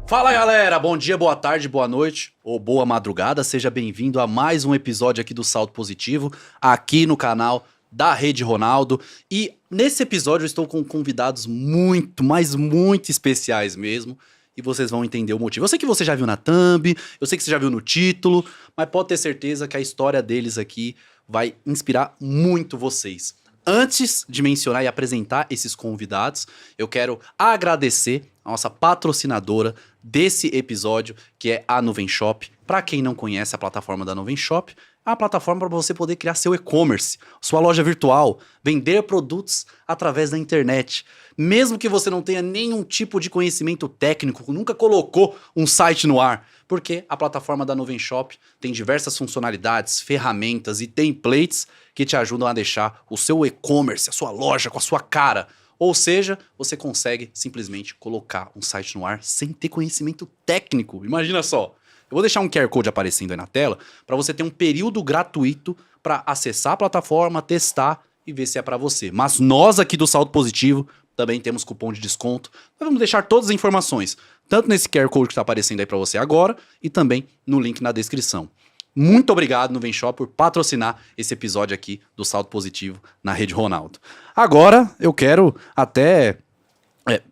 Fala galera, bom dia, boa tarde, boa noite ou boa madrugada, seja bem-vindo a mais um episódio aqui do Salto Positivo, aqui no canal da Rede Ronaldo. E nesse episódio eu estou com convidados muito, mas muito especiais mesmo, e vocês vão entender o motivo. Eu sei que você já viu na thumb, eu sei que você já viu no título, mas pode ter certeza que a história deles aqui vai inspirar muito vocês. Antes de mencionar e apresentar esses convidados, eu quero agradecer a nossa patrocinadora desse episódio, que é a Nuvem Shop. Para quem não conhece a plataforma da Nuvem Shop, é uma plataforma para você poder criar seu e-commerce, sua loja virtual, vender produtos através da internet. Mesmo que você não tenha nenhum tipo de conhecimento técnico, nunca colocou um site no ar, porque a plataforma da Nuvem Shop tem diversas funcionalidades, ferramentas e templates que te ajudam a deixar o seu e-commerce, a sua loja com a sua cara. Ou seja, você consegue simplesmente colocar um site no ar sem ter conhecimento técnico. Imagina só. Eu vou deixar um QR Code aparecendo aí na tela para você ter um período gratuito para acessar a plataforma, testar e ver se é para você. Mas nós aqui do Salto Positivo também temos cupom de desconto. Nós vamos deixar todas as informações, tanto nesse QR Code que está aparecendo aí para você agora e também no link na descrição. Muito obrigado, Nuvem Shop, por patrocinar esse episódio aqui do Salto Positivo na Rede Ronaldo. Agora, eu quero até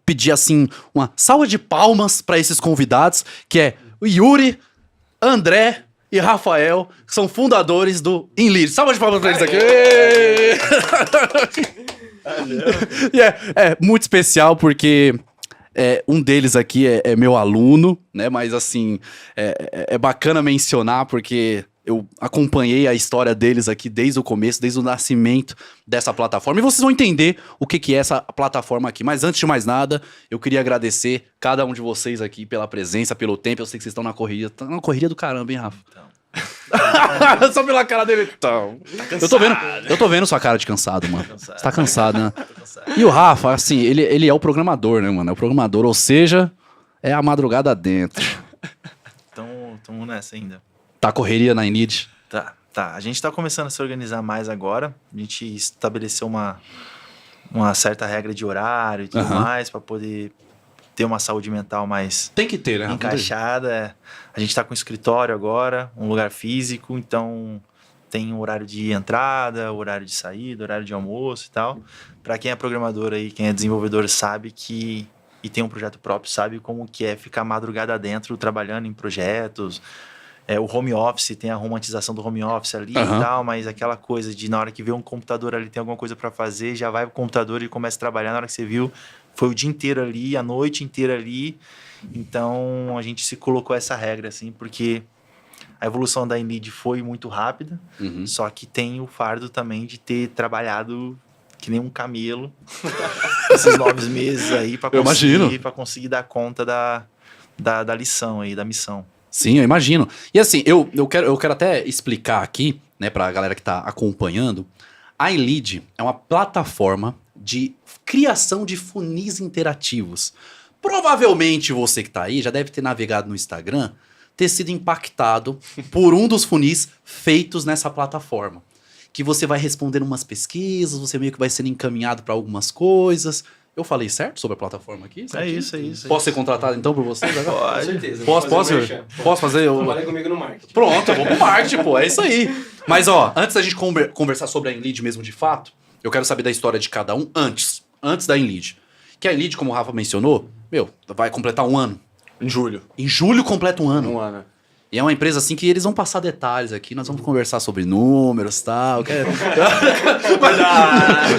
pedir, assim, uma salva de palmas para esses convidados, que é o Yuri, André e Rafael, que são fundadores do InLead. Salva de palmas para eles aqui! E é muito especial porque... um deles aqui é meu aluno, né? Mas assim, é bacana mencionar porque eu acompanhei a história deles aqui desde o começo, desde o nascimento dessa plataforma. E vocês vão entender o que é essa plataforma aqui. Mas antes de mais nada, eu queria agradecer cada um de vocês aqui pela presença, pelo tempo. Eu sei que vocês estão na corrida. Tá na corrida do caramba, hein, Rafa? Então. Só pela cara dele. Então. Tá eu tô vendo sua cara de cansado, mano. Você tá cansado, né? E o Rafa, assim, ele é o programador, né, mano? É o programador, ou seja, é a madrugada dentro. Então, tamo nessa ainda. Tá correria na InLead? Tá. A gente tá começando a se organizar mais agora. A gente estabeleceu uma certa regra de horário e tudo mais, pra poder ter uma saúde mental mais... Tem que ter, né? Encaixada. A gente tá com um escritório agora, um lugar físico, então tem um horário de entrada, horário de saída, horário de almoço e tal. Para quem é programador aí, quem é desenvolvedor sabe que, e tem um projeto próprio, sabe como que é ficar madrugada dentro trabalhando em projetos. O home office, tem a romantização do home office ali e tal, mas aquela coisa de na hora que vê um computador ali, tem alguma coisa para fazer, já vai pro computador e começa a trabalhar. Na hora que você viu, foi o dia inteiro ali, a noite inteira ali. Então, a gente se colocou essa regra, assim, porque a evolução da InLead foi muito rápida, só que tem o fardo também de ter trabalhado que nem um camelo esses 9 meses aí para conseguir dar conta da lição aí, da missão. Sim, eu imagino. E assim, eu quero até explicar aqui, né, pra galera que tá acompanhando. A InLead é uma plataforma de criação de funis interativos. Provavelmente você que tá aí já deve ter navegado no Instagram, ter sido impactado por um dos funis feitos nessa plataforma. Que você vai respondendo umas pesquisas, você meio que vai sendo encaminhado para algumas coisas. Eu falei certo sobre a plataforma aqui? É isso. Posso ser contratado então por vocês agora? Com certeza. Posso fazer? Trabalha comigo no marketing. Pronto, eu vou pro marketing, pô, é isso aí. Mas ó, antes da gente conversar sobre a InLead mesmo de fato, eu quero saber da história de cada um antes da InLead. Que a InLead, como o Rafa mencionou, vai completar 1 ano. Em julho. Em julho completa 1 ano. 1 ano. E é uma empresa assim que eles vão passar detalhes aqui, nós vamos conversar sobre números e tal.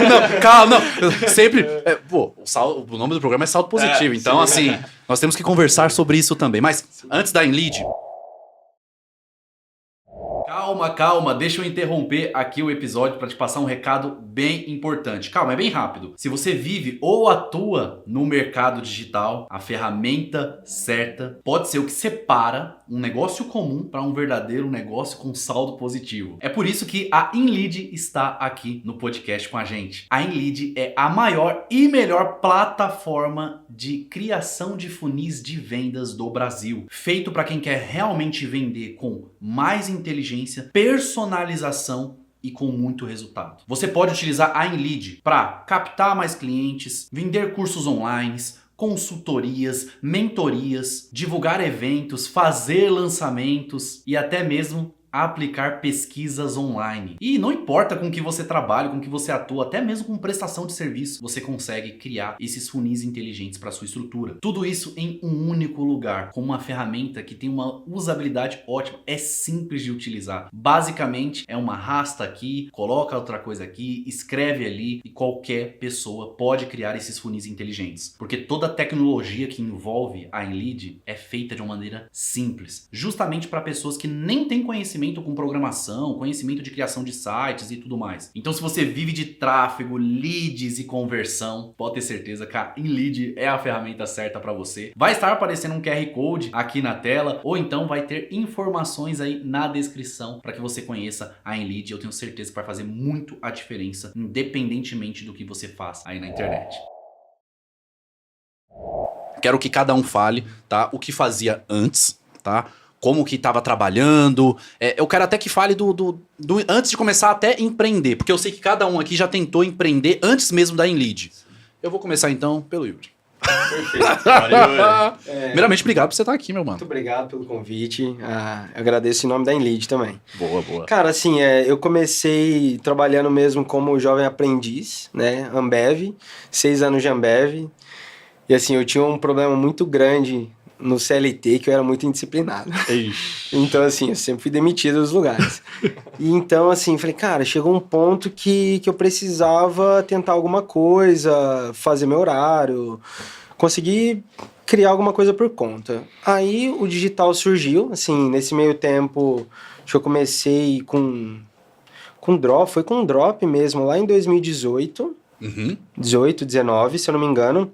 Não, calma, não. Sempre. O nome do programa é Salto Positivo, então assim, nós temos que conversar sobre isso também. Mas antes da InLead. Calma, deixa eu interromper aqui o episódio para te passar um recado bem importante. Calma, é bem rápido. Se você vive ou atua no mercado digital, a ferramenta certa pode ser o que separa um negócio comum para um verdadeiro negócio com saldo positivo. É por isso que a InLead está aqui no podcast com a gente. A InLead é a maior e melhor plataforma de criação de funis de vendas do Brasil, feito para quem quer realmente vender com mais inteligência, personalização e com muito resultado. Você pode utilizar a InLead para captar mais clientes, vender cursos online, consultorias, mentorias, divulgar eventos, fazer lançamentos e até mesmo aplicar pesquisas online. E não importa com que você trabalha, com que você atua, até mesmo com prestação de serviço, você consegue criar esses funis inteligentes para sua estrutura. Tudo isso em um único lugar, com uma ferramenta que tem uma usabilidade ótima, é simples de utilizar. Basicamente, é uma arrasta aqui, coloca outra coisa aqui, escreve ali e qualquer pessoa pode criar esses funis inteligentes. Porque toda a tecnologia que envolve a InLead é feita de uma maneira simples, justamente para pessoas que nem têm conhecimento com programação, conhecimento de criação de sites e tudo mais. Então, se você vive de tráfego, leads e conversão, pode ter certeza que a InLead é a ferramenta certa para você. Vai estar aparecendo um QR Code aqui na tela, ou então vai ter informações aí na descrição para que você conheça a InLead. Eu tenho certeza que vai fazer muito a diferença, independentemente do que você faz aí na internet. Quero que cada um fale, tá? O que fazia antes, tá? Como que estava trabalhando. Eu quero até que fale do antes de começar até empreender, porque eu sei que cada um aqui já tentou empreender antes mesmo da InLead. Eu vou começar então pelo Yuri. Perfeito. Valeu, Primeiramente, obrigado por você estar aqui, meu mano. Muito obrigado pelo convite. Eu agradeço em nome da InLead também. Boa, boa. Cara, assim, eu comecei trabalhando mesmo como jovem aprendiz, né? Ambev, 6 anos de Ambev. E assim, eu tinha um problema muito grande no CLT, que eu era muito indisciplinado. Então, assim, eu sempre fui demitido dos lugares. E então, assim, falei, cara, chegou um ponto que eu precisava tentar alguma coisa, fazer meu horário, conseguir criar alguma coisa por conta. Aí o digital surgiu, assim, nesse meio tempo, acho que eu comecei com drop, foi com drop mesmo, lá em 2018, 18, 19, se eu não me engano.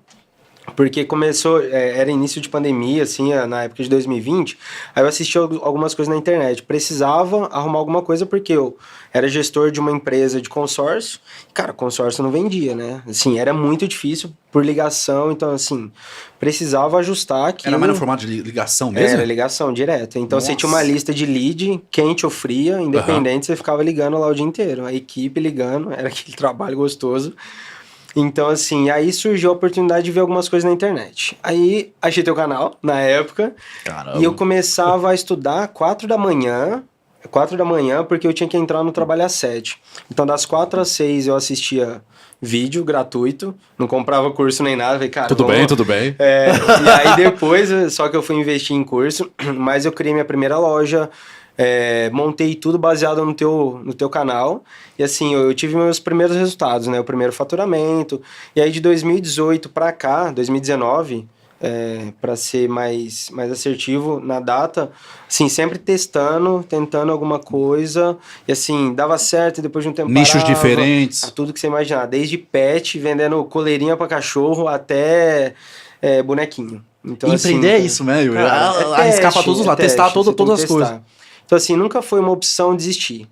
Porque começou, era início de pandemia, assim, na época de 2020, aí eu assisti algumas coisas na internet. Precisava arrumar alguma coisa porque eu era gestor de uma empresa de consórcio. Cara, consórcio não vendia, né? Assim, era muito difícil por ligação, então, assim, precisava ajustar aquilo. Era mais no formato de ligação mesmo? Era ligação direta. Então, você tinha uma lista de lead, quente ou fria, independente, você ficava ligando lá o dia inteiro. A equipe ligando, era aquele trabalho gostoso. Então, assim, aí surgiu a oportunidade de ver algumas coisas na internet. Aí, achei teu canal, na época. Caramba. E eu começava a estudar 4 da manhã, porque eu tinha que entrar no trabalho às 7. Então, das 4 às 6 eu assistia vídeo gratuito, não comprava curso nem nada. Falei, cara, tudo bem. E aí depois, só que eu fui investir em curso, mas eu criei minha primeira loja, montei tudo baseado no teu canal. E assim, eu tive meus primeiros resultados, né? O primeiro faturamento. E aí de 2018 para cá, 2019, para ser mais assertivo na data, assim, sempre tentando alguma coisa. E assim, dava certo e depois de um tempo nichos parava, diferentes. tudo que você imaginar. Desde pet, vendendo coleirinha para cachorro, até bonequinho. Então, empreender assim, é isso, né? Cara, arriscar para todos os lados, testar todas as coisas. Então, assim, nunca foi uma opção desistir.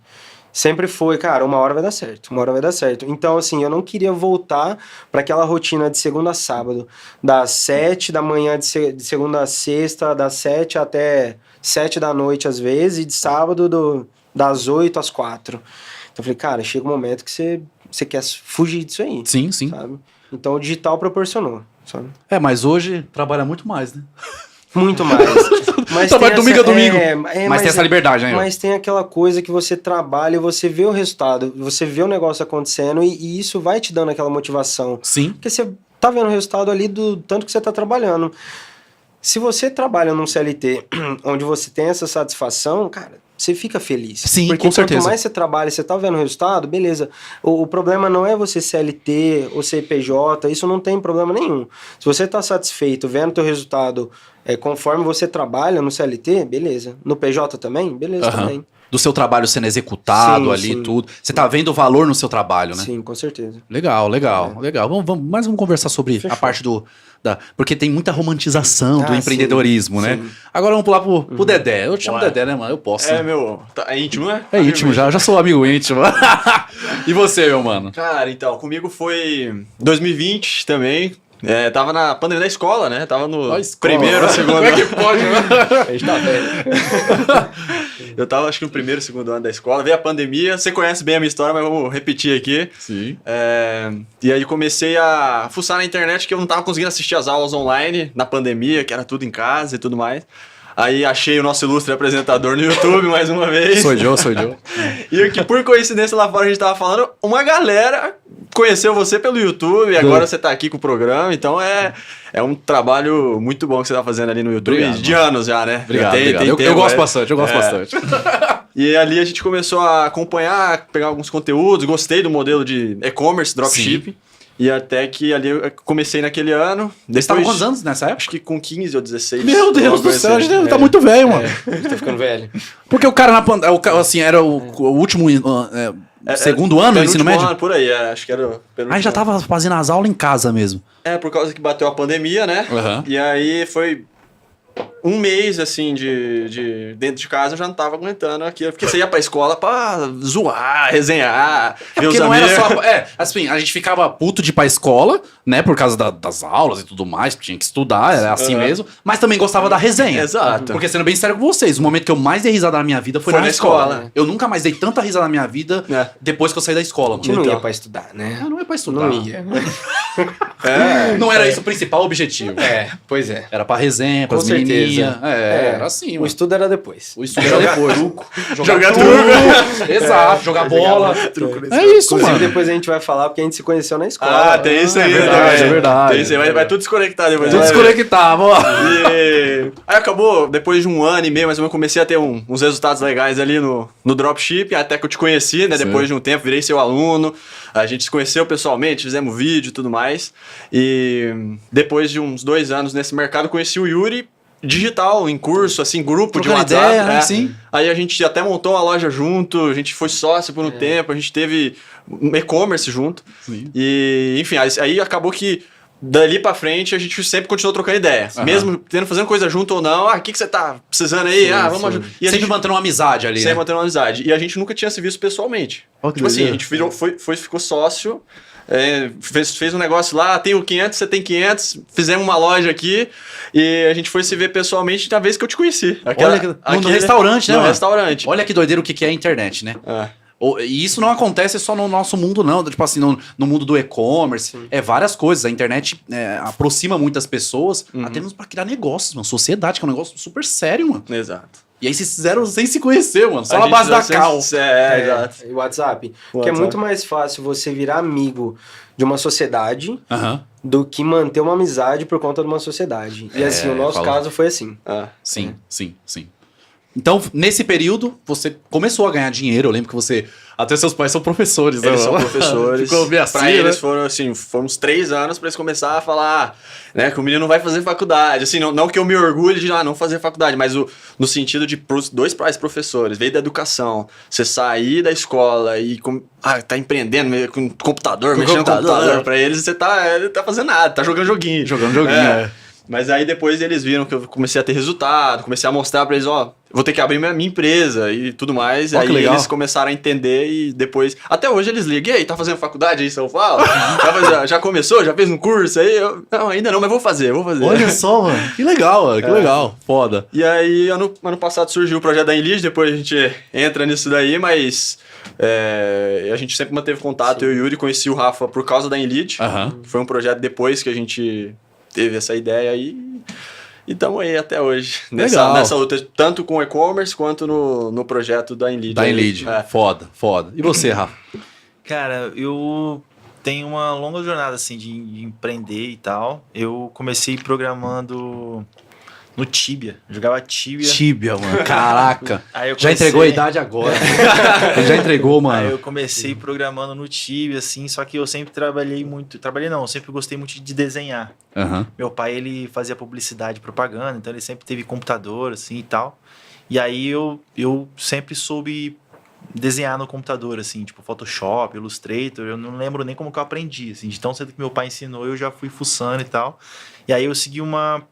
Sempre foi, cara, uma hora vai dar certo. Então, assim, eu não queria voltar para aquela rotina de segunda a sábado, das 7 da manhã de segunda a sexta, das 7 até 7 da noite às vezes, e de sábado das 8 às 4. Então, eu falei, cara, chega um momento que você quer fugir disso aí. Sim. Sabe? Então, o digital proporcionou, sabe? Mas hoje trabalha muito mais, né? Muito mais. Mas trabalha domingo a domingo. Mas tem essa liberdade, né? Mas tem aquela coisa que você trabalha e você vê o resultado, você vê o negócio acontecendo e isso vai te dando aquela motivação. Sim. Porque você tá vendo o resultado ali do tanto que você tá trabalhando. Se você trabalha num CLT onde você tem essa satisfação, cara, você fica feliz. Sim, porque com certeza. Quanto mais você trabalha, você tá vendo o resultado, beleza. O problema não é você CLT ou CPJ, isso não tem problema nenhum. Se você tá satisfeito vendo o teu resultado conforme você trabalha no CLT, beleza. No PJ também? Beleza também. Do seu trabalho sendo executado sim. tudo. Você tá vendo o valor no seu trabalho, né? Sim, com certeza. Legal. Vamos conversar sobre Fechou. a parte porque tem muita romantização do empreendedorismo, né? Sim. Agora vamos pular pro Dedé. Eu te chamo Dedé, né, mano? Eu posso. né? É íntimo, né? É íntimo, já sou amigo íntimo. E você, meu mano? Cara, então, comigo foi 2020 também. Tava na pandemia da escola, né? Tava no primeiro, segundo. Como é que pode, né? A gente tá velho. Eu tava, acho que no primeiro, segundo ano da escola. Veio a pandemia. Você conhece bem a minha história, mas eu vou repetir aqui. Sim. E aí comecei a fuçar na internet que eu não tava conseguindo assistir as aulas online na pandemia, que era tudo em casa e tudo mais. Aí achei o nosso ilustre apresentador no YouTube mais uma vez. Sou eu. E o que por coincidência lá fora a gente tava falando, uma galera conheceu você pelo YouTube e agora você tá aqui com o programa, então é um trabalho muito bom que você tá fazendo ali no YouTube. Obrigado, de anos já, né? Obrigado, Tem obrigado. Eu tempo, gosto bastante, bastante. E ali a gente começou a acompanhar, pegar alguns conteúdos, gostei do modelo de e-commerce, dropshipping. E até que ali eu comecei naquele ano. Você estava com quantos anos nessa época? Acho que com 15 ou 16. Meu Deus do céu, a gente tá muito velho, mano. Tá ficando velho. Porque o cara assim, era o último segundo ano do ensino médio? Ano, por aí, acho que era o penúltimo Aí já tava ano. fazendo as aulas em casa mesmo. Por causa que bateu a pandemia, né? Uhum. E aí foi um mês, assim, dentro de casa eu já não tava aguentando aquilo. Porque você ia pra escola pra zoar, resenhar, ver os Porque não amigos. era só. Assim, a gente ficava puto de ir pra escola, né? Por causa das aulas e tudo mais, tinha que estudar, era assim mesmo. Mas também gostava da resenha. Exato. Porque sendo bem sério com vocês, o momento que eu mais dei risada na minha vida foi na escola. Eu nunca mais dei tanta risada na minha vida depois que eu saí da escola, A mano. gente não Então. ia pra estudar, né? Não é pra estudar. Não ia. Não era esse o principal objetivo. Pois é. Era pra resenha, pras Com certeza. menininhas. Era assim, O mano. estudo era depois. O estudo era depois. Jogar truco. Exato, jogar bola. É isso, Inclusive, mano. depois a gente vai falar porque a gente se conheceu na escola. Ah, tem isso aí. verdade, é verdade. Tem isso aí, vai tudo desconectar depois. Tudo vai ver. desconectava, ó. E aí acabou, depois de um ano e meio, mais ou menos, eu comecei a ter uns resultados legais ali no dropship, até que eu te conheci, né? Sim. Depois de um tempo, virei seu aluno. A gente se conheceu pessoalmente, fizemos vídeo e tudo mais. E depois de uns 2 anos nesse mercado, conheci o Yuri digital, em curso, assim, grupo de Trocando WhatsApp. ideia, né? Sim. Aí a gente até montou uma loja junto, a gente foi sócio por um tempo, a gente teve um e-commerce junto. Sim. E, enfim, aí acabou que dali pra frente a gente sempre continuou trocando ideia. Aham. Mesmo fazendo coisa junto ou não. O que você tá precisando aí? Vamos ajudar. E a Sempre gente mantendo uma amizade ali, sempre né? mantendo uma amizade. E a gente nunca tinha se visto pessoalmente. Ó, que Tipo assim, a doideira. gente ficou sócio, fez um negócio lá, tenho 500, você tem 500, fizemos uma loja aqui e a gente foi se ver pessoalmente na vez que eu te conheci. No restaurante, né, No mano? restaurante. Olha que doideira o que é a internet, né? E isso não acontece só no nosso mundo, não. Tipo assim, no mundo do e-commerce. É várias coisas. A internet aproxima muitas pessoas, até mesmo pra criar negócios, mano. Sociedade, que é um negócio super sério, mano. Exato. E aí vocês fizeram sem se conhecer, mano. Só A na gente base da já cal. exato. E o WhatsApp. Que é WhatsApp. muito mais fácil você virar amigo de uma sociedade Aham. do que manter uma amizade por conta de uma sociedade. E assim, o nosso falou. caso foi assim. Sim. Então, nesse período, você começou a ganhar dinheiro. Eu lembro que você... Até seus pais são professores, né? Eles são professores. Ficou meio assim, pra né? eles foram uns 3 anos pra eles começar a falar, né, que o menino não vai fazer faculdade. Assim, não que eu me orgulhe de não fazer faculdade, mas no sentido de pros 2 pais professores, veio da educação. Você sair da escola e tá empreendendo com computador, mexendo no computador. Pra eles você tá fazendo nada, tá jogando joguinho. Mas aí depois eles viram que eu comecei a ter resultado, comecei a mostrar pra eles, vou ter que abrir minha empresa e tudo mais. Ó, que aí legal. eles começaram a entender e depois... Até hoje eles ligam, e aí, tá fazendo faculdade aí em São Paulo? já começou? Já fez um curso aí? Não, ainda não, mas vou fazer. Olha só, mano. Que legal, mano. Que legal. Foda. E aí, ano passado surgiu o projeto da Enlid, depois a gente entra nisso daí, mas... a gente sempre manteve contato, eu e o Yuri conheci o Rafa por causa da Enlid. Aham. Foi um projeto depois que a gente teve essa ideia aí e estamos aí até hoje. Legal. Nessa luta, tanto com e-commerce quanto no projeto da Enlid. Da Enlid. Foda. E você, Rafa? Cara, eu tenho uma longa jornada assim de empreender e tal. Eu comecei programando no Tibia. Eu jogava Tibia. Tibia, mano. Caraca. Aí eu Já comecei- entregou a idade agora. Já entregou, mano. Aí eu comecei programando no Tibia, assim, só que eu sempre trabalhei muito... Trabalhei não, eu sempre gostei muito de desenhar. Aham. Meu pai, ele fazia publicidade e propaganda, então ele sempre teve computador, assim, e tal. E aí eu sempre soube desenhar no computador, assim, tipo Photoshop, Illustrator, eu não lembro nem como que eu aprendi, assim, de tão cedo que meu pai ensinou, eu já fui fuçando e tal. E aí eu segui uma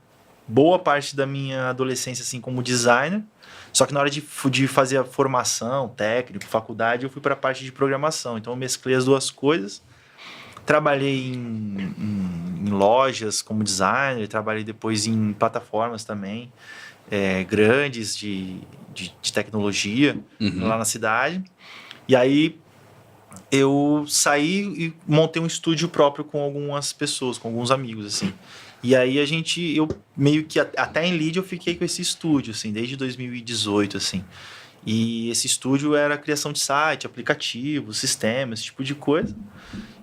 boa parte da minha adolescência, assim, como designer, só que na hora de fazer a formação, técnico, faculdade, eu fui para a parte de programação, então eu mesclei as duas coisas. Trabalhei em em lojas como designer, trabalhei depois em plataformas também, grandes de tecnologia lá na cidade. E aí eu saí e montei um estúdio próprio com algumas pessoas, com alguns amigos, assim. E aí eu meio que até em Lead eu fiquei com esse estúdio, assim, desde 2018, assim. E esse estúdio era a criação de site, aplicativo, sistema, esse tipo de coisa.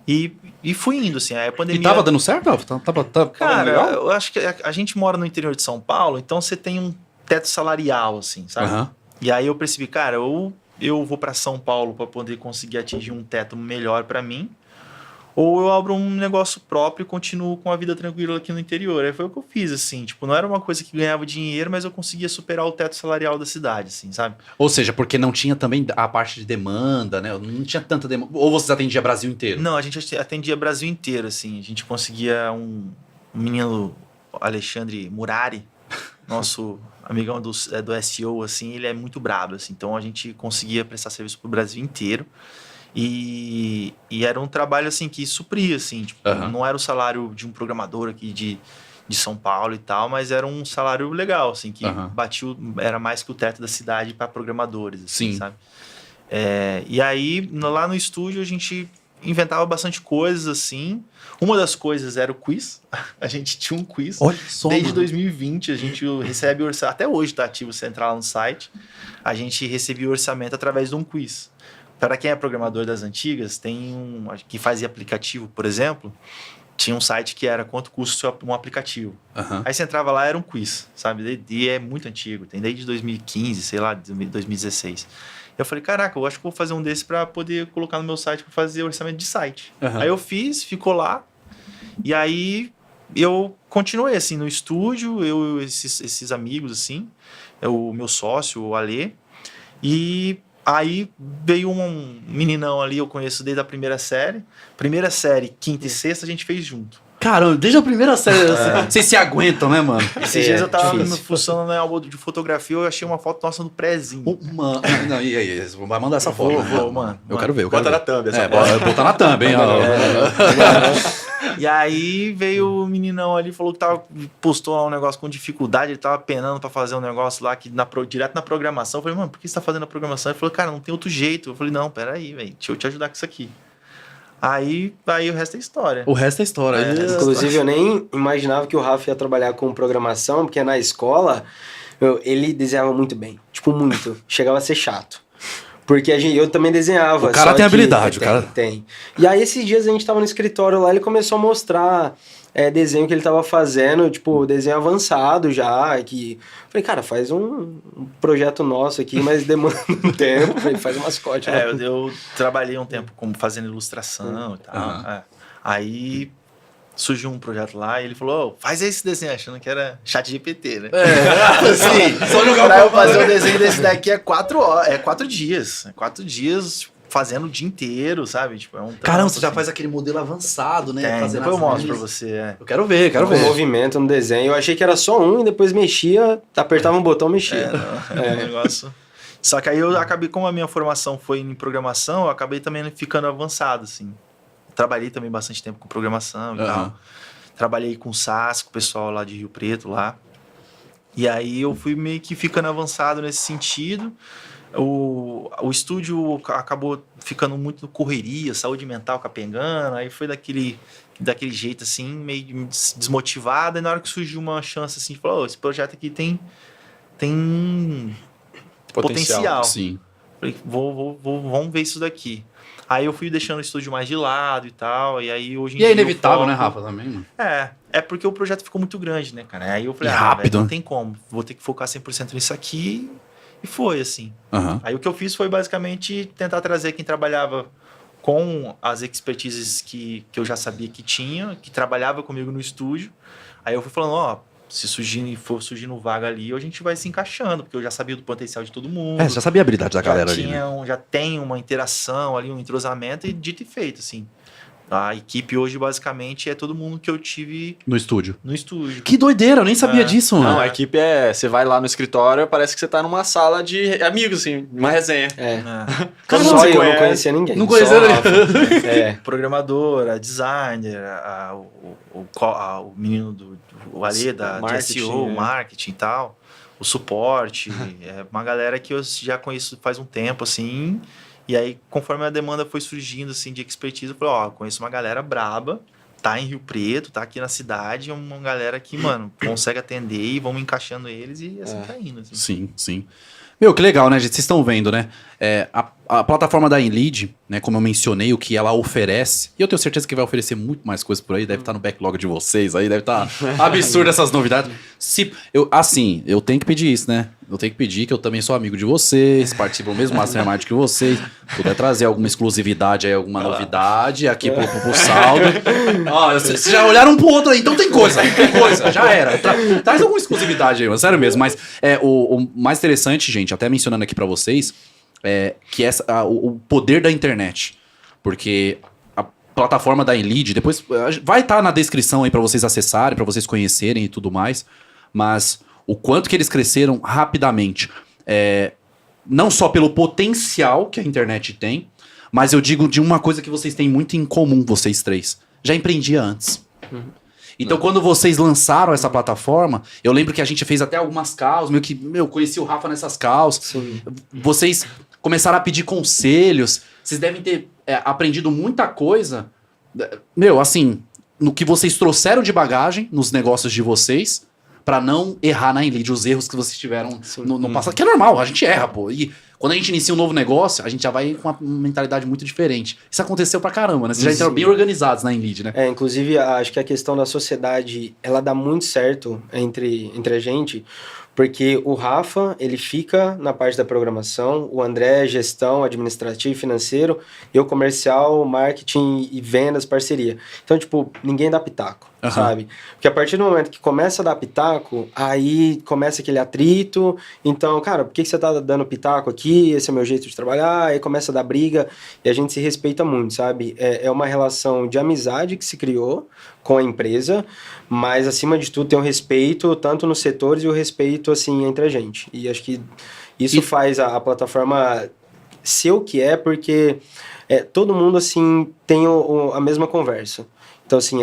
E fui indo, assim. Aí a pandemia... E tava dando certo? Tava Cara, legal? eu acho que a gente mora no interior de São Paulo, então você tem um teto salarial, assim, sabe? Uhum. E aí eu percebi, cara, ou eu vou para São Paulo para poder conseguir atingir um teto melhor para mim, ou eu abro um negócio próprio e continuo com a vida tranquila aqui no interior. Aí foi o que eu fiz, assim. Tipo, não era uma coisa que ganhava dinheiro, mas eu conseguia superar o teto salarial da cidade, assim, sabe? Ou seja, porque não tinha também a parte de demanda, né? Não tinha tanta demanda. Ou vocês atendiam Brasil inteiro? Não, a gente atendia Brasil inteiro, assim. A gente conseguia um menino, Alexandre Murari, nosso amigão do SEO, assim, ele é muito brabo, assim. Então a gente conseguia prestar serviço pro Brasil inteiro. E era um trabalho, assim, que supria, assim. Tipo, não era o salário de um programador aqui de São Paulo e tal, mas era um salário legal, assim, que era mais que o teto da cidade para programadores, assim, Sim. sabe? E aí, lá no estúdio, a gente inventava bastante coisas, assim. Uma das coisas era o quiz. A gente tinha um quiz. Olha só, desde mano. 2020, a gente recebe orçamento. Até hoje está ativo, você entrar lá no site. A gente recebia orçamento através de um quiz. Para quem é programador das antigas, que fazia aplicativo, por exemplo, tinha um site que era quanto custa um aplicativo. Aí você entrava lá, era um quiz, sabe? E é muito antigo, tem desde 2015, sei lá, 2016. Eu falei, caraca, eu acho que vou fazer um desse para poder colocar no meu site para fazer orçamento de site. Aí eu fiz, ficou lá. E aí eu continuei assim no estúdio, esses amigos assim, o meu sócio, o Alê. E aí veio um meninão ali, eu conheço desde a primeira série. Primeira série, quinta e sexta a gente fez junto. Caramba, desde a primeira série, assim, vocês se aguentam, né, mano? Esses dias eu tava difícil. fuçando no álbum de fotografia, eu achei uma foto nossa no prézinho. Mano, não, e aí, vai mandar essa foto. Vou, mano. Eu quero ver, eu Bota quero na ver. thumb essa foto. Botar na thumb, hein? E aí veio o meninão ali, falou que postou lá um negócio com dificuldade, ele tava penando pra fazer um negócio lá que direto na programação. Eu falei, mano, por que você tá fazendo a programação? Ele falou, cara, não tem outro jeito. Eu falei, não, peraí, velho, deixa eu te ajudar com isso aqui. Aí o resto é história. O resto é história. Inclusive, eu nem imaginava que o Rafa ia trabalhar com programação, porque na escola ele desenhava muito bem. Tipo, muito. Chegava a ser chato. Porque eu também desenhava. O cara só tem que- habilidade, o cara... Tem. E aí, esses dias a gente tava no escritório lá, ele começou a mostrar desenho que ele tava fazendo, tipo, desenho avançado já, que... Falei, cara, faz um projeto nosso aqui, mas demanda um tempo, falei, faz um mascote. né? Eu trabalhei um tempo como fazendo ilustração e tal. Aí surgiu um projeto lá e ele falou, faz esse desenho, achando que era chat GPT, né? Assim, Só jogar pra eu fazer o desenho desse daqui é 4 horas, 4 dias. 4 dias fazendo o dia inteiro, sabe? Tipo, Caramba, você já assim. faz aquele modelo avançado, né? Tem, Fazendo depois eu as mostro pra linhas. você. Eu quero ver, quero O ver. movimento no desenho. Eu achei que era só um e depois mexia, apertava um botão, mexia. Um negócio. Só que aí eu acabei, como a minha formação foi em programação, eu acabei também ficando avançado, assim. Trabalhei também bastante tempo com programação e tal. Trabalhei com SAS, com o pessoal lá de Rio Preto, lá. E aí eu fui meio que ficando avançado nesse sentido. O estúdio acabou ficando muito correria, saúde mental capengando, aí foi daquele jeito assim, meio desmotivado, e na hora que surgiu uma chance assim, falou, esse projeto aqui tem potencial. Sim. Falei, vamos ver isso daqui. Aí eu fui deixando o estúdio mais de lado e tal, e aí hoje em E é dia inevitável, eu né, foco- Rafa, também, mano? É porque o projeto ficou muito grande, né, cara? Aí eu falei, E velho, rápido, não né? tem como, vou ter que focar 100% nisso aqui, e foi assim. Aham. Aí o que eu fiz foi basicamente tentar trazer quem trabalhava com as expertises que eu já sabia que tinha, que trabalhava comigo no estúdio. Aí eu fui falando, ó, se for surgindo vaga ali, a gente vai se encaixando, porque eu já sabia do potencial de todo mundo. Você já sabia a habilidade da galera ali, né? Já tem uma interação ali, um entrosamento, e dito e feito, assim. A equipe hoje, basicamente, é todo mundo que eu tive No estúdio. no estúdio. Que doideira, eu nem sabia disso, mano. Não, a equipe você vai lá no escritório, parece que você tá numa sala de amigos, assim, uma resenha. É. Todo Só mundo se eu não conhece. conhecia ninguém. Não só conhecia o Rafa. É. Programadora, designer, o menino o Alê da Marketing, SEO, é. marketing e tal, o suporte, é uma galera que eu já conheço faz um tempo, assim, e aí conforme a demanda foi surgindo, assim, de expertise, eu falei, conheço uma galera braba, tá em Rio Preto, tá aqui na cidade, é uma galera que, mano, consegue atender e vamos encaixando eles e assim tá indo, assim. Sim, sim. Meu, que legal, né, gente? Vocês estão vendo, né? A plataforma da InLead, né, como eu mencionei, o que ela oferece, e eu tenho certeza que vai oferecer muito mais coisas por aí, deve estar no backlog de vocês aí, deve estar absurdo essas novidades. Eu tenho que pedir isso, né? Eu tenho que pedir que eu também sou amigo de vocês, participo do mesmo Mastermind que vocês, puder trazer alguma exclusividade aí, alguma novidade aqui pro saldo. Ó, vocês já olharam um pro outro aí, então tem coisa, já era. Traz alguma exclusividade aí, mano, sério mesmo. Mas o mais interessante, gente, até mencionando aqui pra vocês, que o poder da internet. Porque a plataforma da InLead, depois vai estar na descrição aí pra vocês acessarem, pra vocês conhecerem e tudo mais, mas o quanto que eles cresceram rapidamente. Não só pelo potencial que a internet tem, mas eu digo de uma coisa que vocês têm muito em comum, vocês três. Já empreendia antes. Então, quando vocês lançaram essa plataforma, eu lembro que a gente fez até algumas calls, conheci o Rafa nessas calls. Sim. Vocês começaram a pedir conselhos, vocês devem ter aprendido muita coisa, assim, no que vocês trouxeram de bagagem nos negócios de vocês, pra não errar na InLead, os erros que vocês tiveram no passado, que é normal, a gente erra, pô. E quando a gente inicia um novo negócio, a gente já vai com uma mentalidade muito diferente. Isso aconteceu pra caramba, né? Vocês já entraram bem organizados na InLead, né? Inclusive, acho que a questão da sociedade, ela dá muito certo entre a gente, porque o Rafa, ele fica na parte da programação, o André, gestão, administrativo e financeiro, eu comercial, marketing e vendas, parceria. Então, tipo, ninguém dá pitaco, sabe? Porque a partir do momento que começa a dar pitaco, aí começa aquele atrito, então, cara, por que você tá dando pitaco aqui? Esse é o meu jeito de trabalhar, aí começa a dar briga, e a gente se respeita muito, sabe? É uma relação de amizade que se criou com a empresa, mas acima de tudo tem um respeito, tanto nos setores e o respeito, assim, entre a gente. E acho que isso faz a plataforma ser o que é, porque todo mundo, assim, tem a mesma conversa. Então, assim,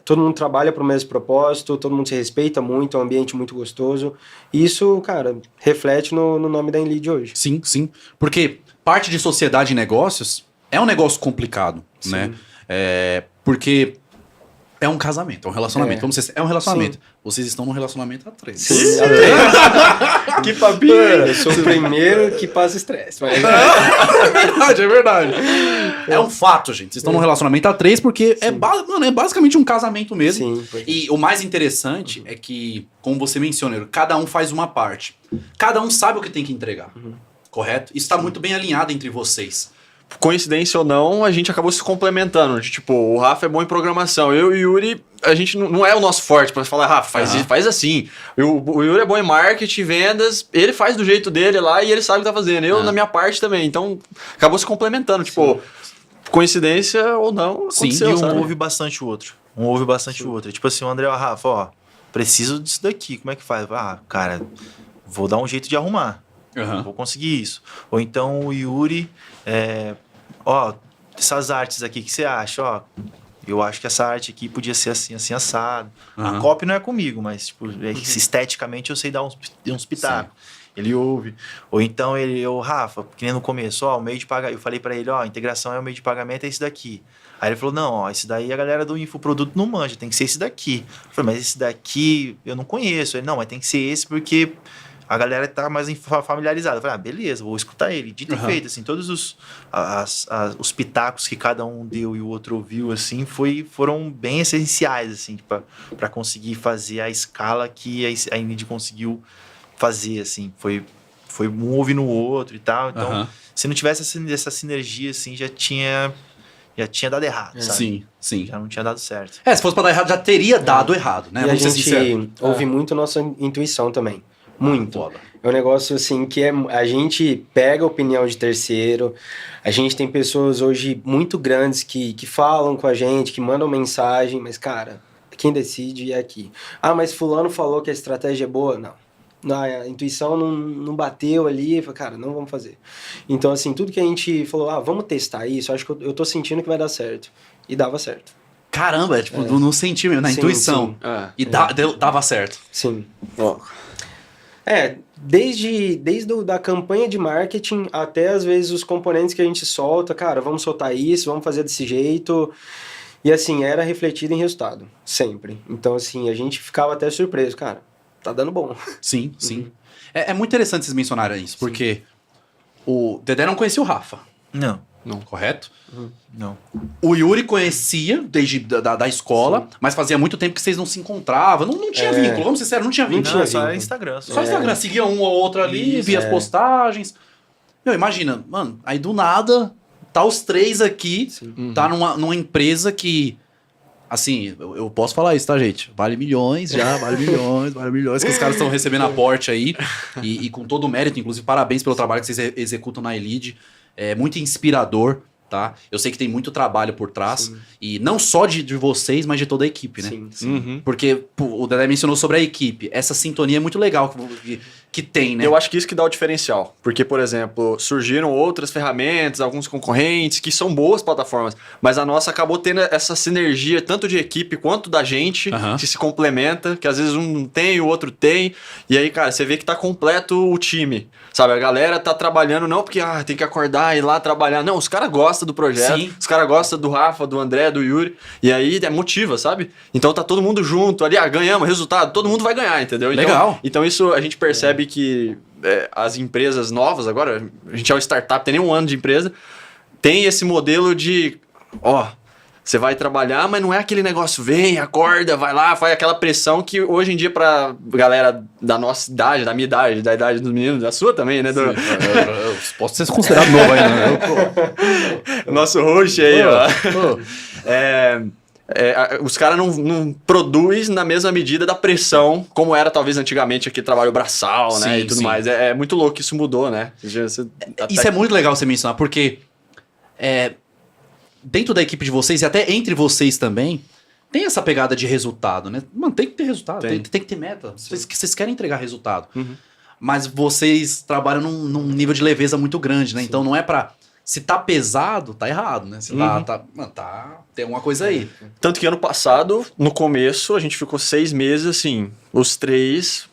todo mundo trabalha para o mesmo propósito, todo mundo se respeita muito, é um ambiente muito gostoso. E isso, cara, reflete no nome da InLead hoje. Sim, sim. Porque parte de sociedade e negócios é um negócio complicado, né? Porque é um casamento, é um relacionamento. Vamos dizer, é um relacionamento. Sim. Vocês estão num relacionamento a 3. Sim, que papinho! Eu sou o primeiro que passa estresse. Mas... é verdade. É um fato, gente. Vocês estão num relacionamento a 3 porque é basicamente um casamento mesmo. Sim, porque... E o mais interessante é que, como você mencionou, cada um faz uma parte. Cada um sabe o que tem que entregar. Correto? Isso está muito bem alinhado entre vocês. Coincidência ou não, a gente acabou se complementando. Tipo, o Rafa é bom em programação. Eu e o Yuri, a gente não é o nosso forte pra falar, Rafa, faz assim. O Yuri é bom em marketing, vendas, ele faz do jeito dele lá e ele sabe o que tá fazendo. Eu, na minha parte também. Então, acabou se complementando. Tipo, coincidência ou não, aconteceu, e um sabe? ouve bastante o outro. O outro. Tipo assim, o André, Rafa, preciso disso daqui, como é que faz? Cara, vou dar um jeito de arrumar. Vou conseguir isso. Ou então o Yuri, essas artes aqui, o que você acha? Eu acho que essa arte aqui podia ser assim, assim, assado. A copy não é comigo, mas tipo, esteticamente eu sei dar uns pitacos. Ele ouve. Ou então Rafa, que nem no começo, o meio de pagamento. Eu falei pra ele, a integração é o meio de pagamento, é esse daqui. Aí ele falou, não, esse daí a galera do infoproduto não manja, tem que ser esse daqui. Eu falei, mas esse daqui eu não conheço. Ele, não, mas tem que ser esse porque a galera tá mais familiarizada. Eu falei, beleza, vou escutar ele. Dito e feito, assim, todos os pitacos que cada um deu e o outro ouviu, assim, foram bem essenciais, assim, para conseguir fazer a escala que a InLead conseguiu fazer, assim. Foi um ouvindo o outro e tal. Então, se não tivesse essa sinergia, assim, já tinha dado errado, sabe? Sim. Já não tinha dado certo. Se fosse pra dar errado, já teria dado errado, né? E Vamos a ser gente sinceros. ouve muito nossa intuição também. Muito. Foda. É um negócio assim que a gente pega a opinião de terceiro, a gente tem pessoas hoje muito grandes que falam com a gente, que mandam mensagem, mas cara, quem decide é aqui. Ah, mas fulano falou que a estratégia é boa? Não, a intuição não bateu ali, cara, não vamos fazer. Então assim, tudo que a gente falou, vamos testar isso, acho que eu tô sentindo que vai dar certo. E dava certo. Caramba, é tipo, no sentimento, na Sim, intuição. sim. E dava certo. Sim. Ó, Desde da campanha de marketing até, às vezes, os componentes que a gente solta, cara, vamos soltar isso, vamos fazer desse jeito. E, assim, era refletido em resultado, sempre. Então, assim, a gente ficava até surpreso, cara, tá dando bom. Sim, sim. É muito interessante vocês mencionarem isso, porque o Dedé não conhecia o Rafa, Não, correto? não. O Yuri conhecia desde da escola, mas fazia muito tempo que vocês não se encontravam. Não tinha vínculo, vamos ser sérios, não tinha vínculo. tinha Não, só vínculo. Instagram. Só Instagram, seguia um ou outro ali, via as postagens. Meu, imagina, mano, aí do nada, tá os três aqui, tá numa empresa que, assim, eu posso falar isso, tá, gente? Vale milhões já, vale milhões que os caras estão recebendo aporte aí, e com todo o mérito, inclusive, parabéns pelo trabalho que vocês executam na Elite, é muito inspirador, tá? Eu sei que tem muito trabalho por trás, e não só de vocês, mas de toda a equipe, né? Sim. Porque o Dedé mencionou sobre a equipe. Essa sintonia é muito legal que tem, né? Eu acho que isso que dá o diferencial. Porque, por exemplo, surgiram outras ferramentas, alguns concorrentes, que são boas plataformas, mas a nossa acabou tendo essa sinergia, tanto de equipe quanto da gente, que se complementa, que às vezes um não tem e o outro tem. E aí, cara, você vê que tá completo o time. Sabe, a galera tá trabalhando não porque tem que acordar e ir lá trabalhar. Não, os caras gostam do projeto, Sim. os caras gostam do Rafa, do André, do Yuri. E aí motiva, sabe? Então tá todo mundo junto ali, ganhamos, resultado, todo mundo vai ganhar, entendeu? Legal. Então isso a gente percebe que as empresas novas, agora, a gente é uma startup, tem nem um ano de empresa, tem esse modelo de, você vai trabalhar, mas não é aquele negócio, vem, acorda, vai lá, faz aquela pressão que hoje em dia pra galera da nossa idade, da minha idade, da idade dos meninos, da sua também, né? Eu posso ser considerado novo ainda, né? Nosso host aí, os caras não produzem na mesma medida da pressão, como era talvez antigamente aqui, trabalho braçal, né? Sim, E tudo sim. mais. É muito louco que isso mudou, né? Isso é muito legal você mencionar, porque dentro da equipe de vocês, e até entre vocês também, tem essa pegada de resultado, né? Mano, tem que ter resultado, tem que ter meta. Vocês querem entregar resultado. Mas vocês trabalham num nível de leveza muito grande, né? Então não é pra... Se tá pesado, tá errado, né? Se mano, tem alguma coisa aí. Tanto que ano passado, no começo, a gente ficou 6 meses assim, os três,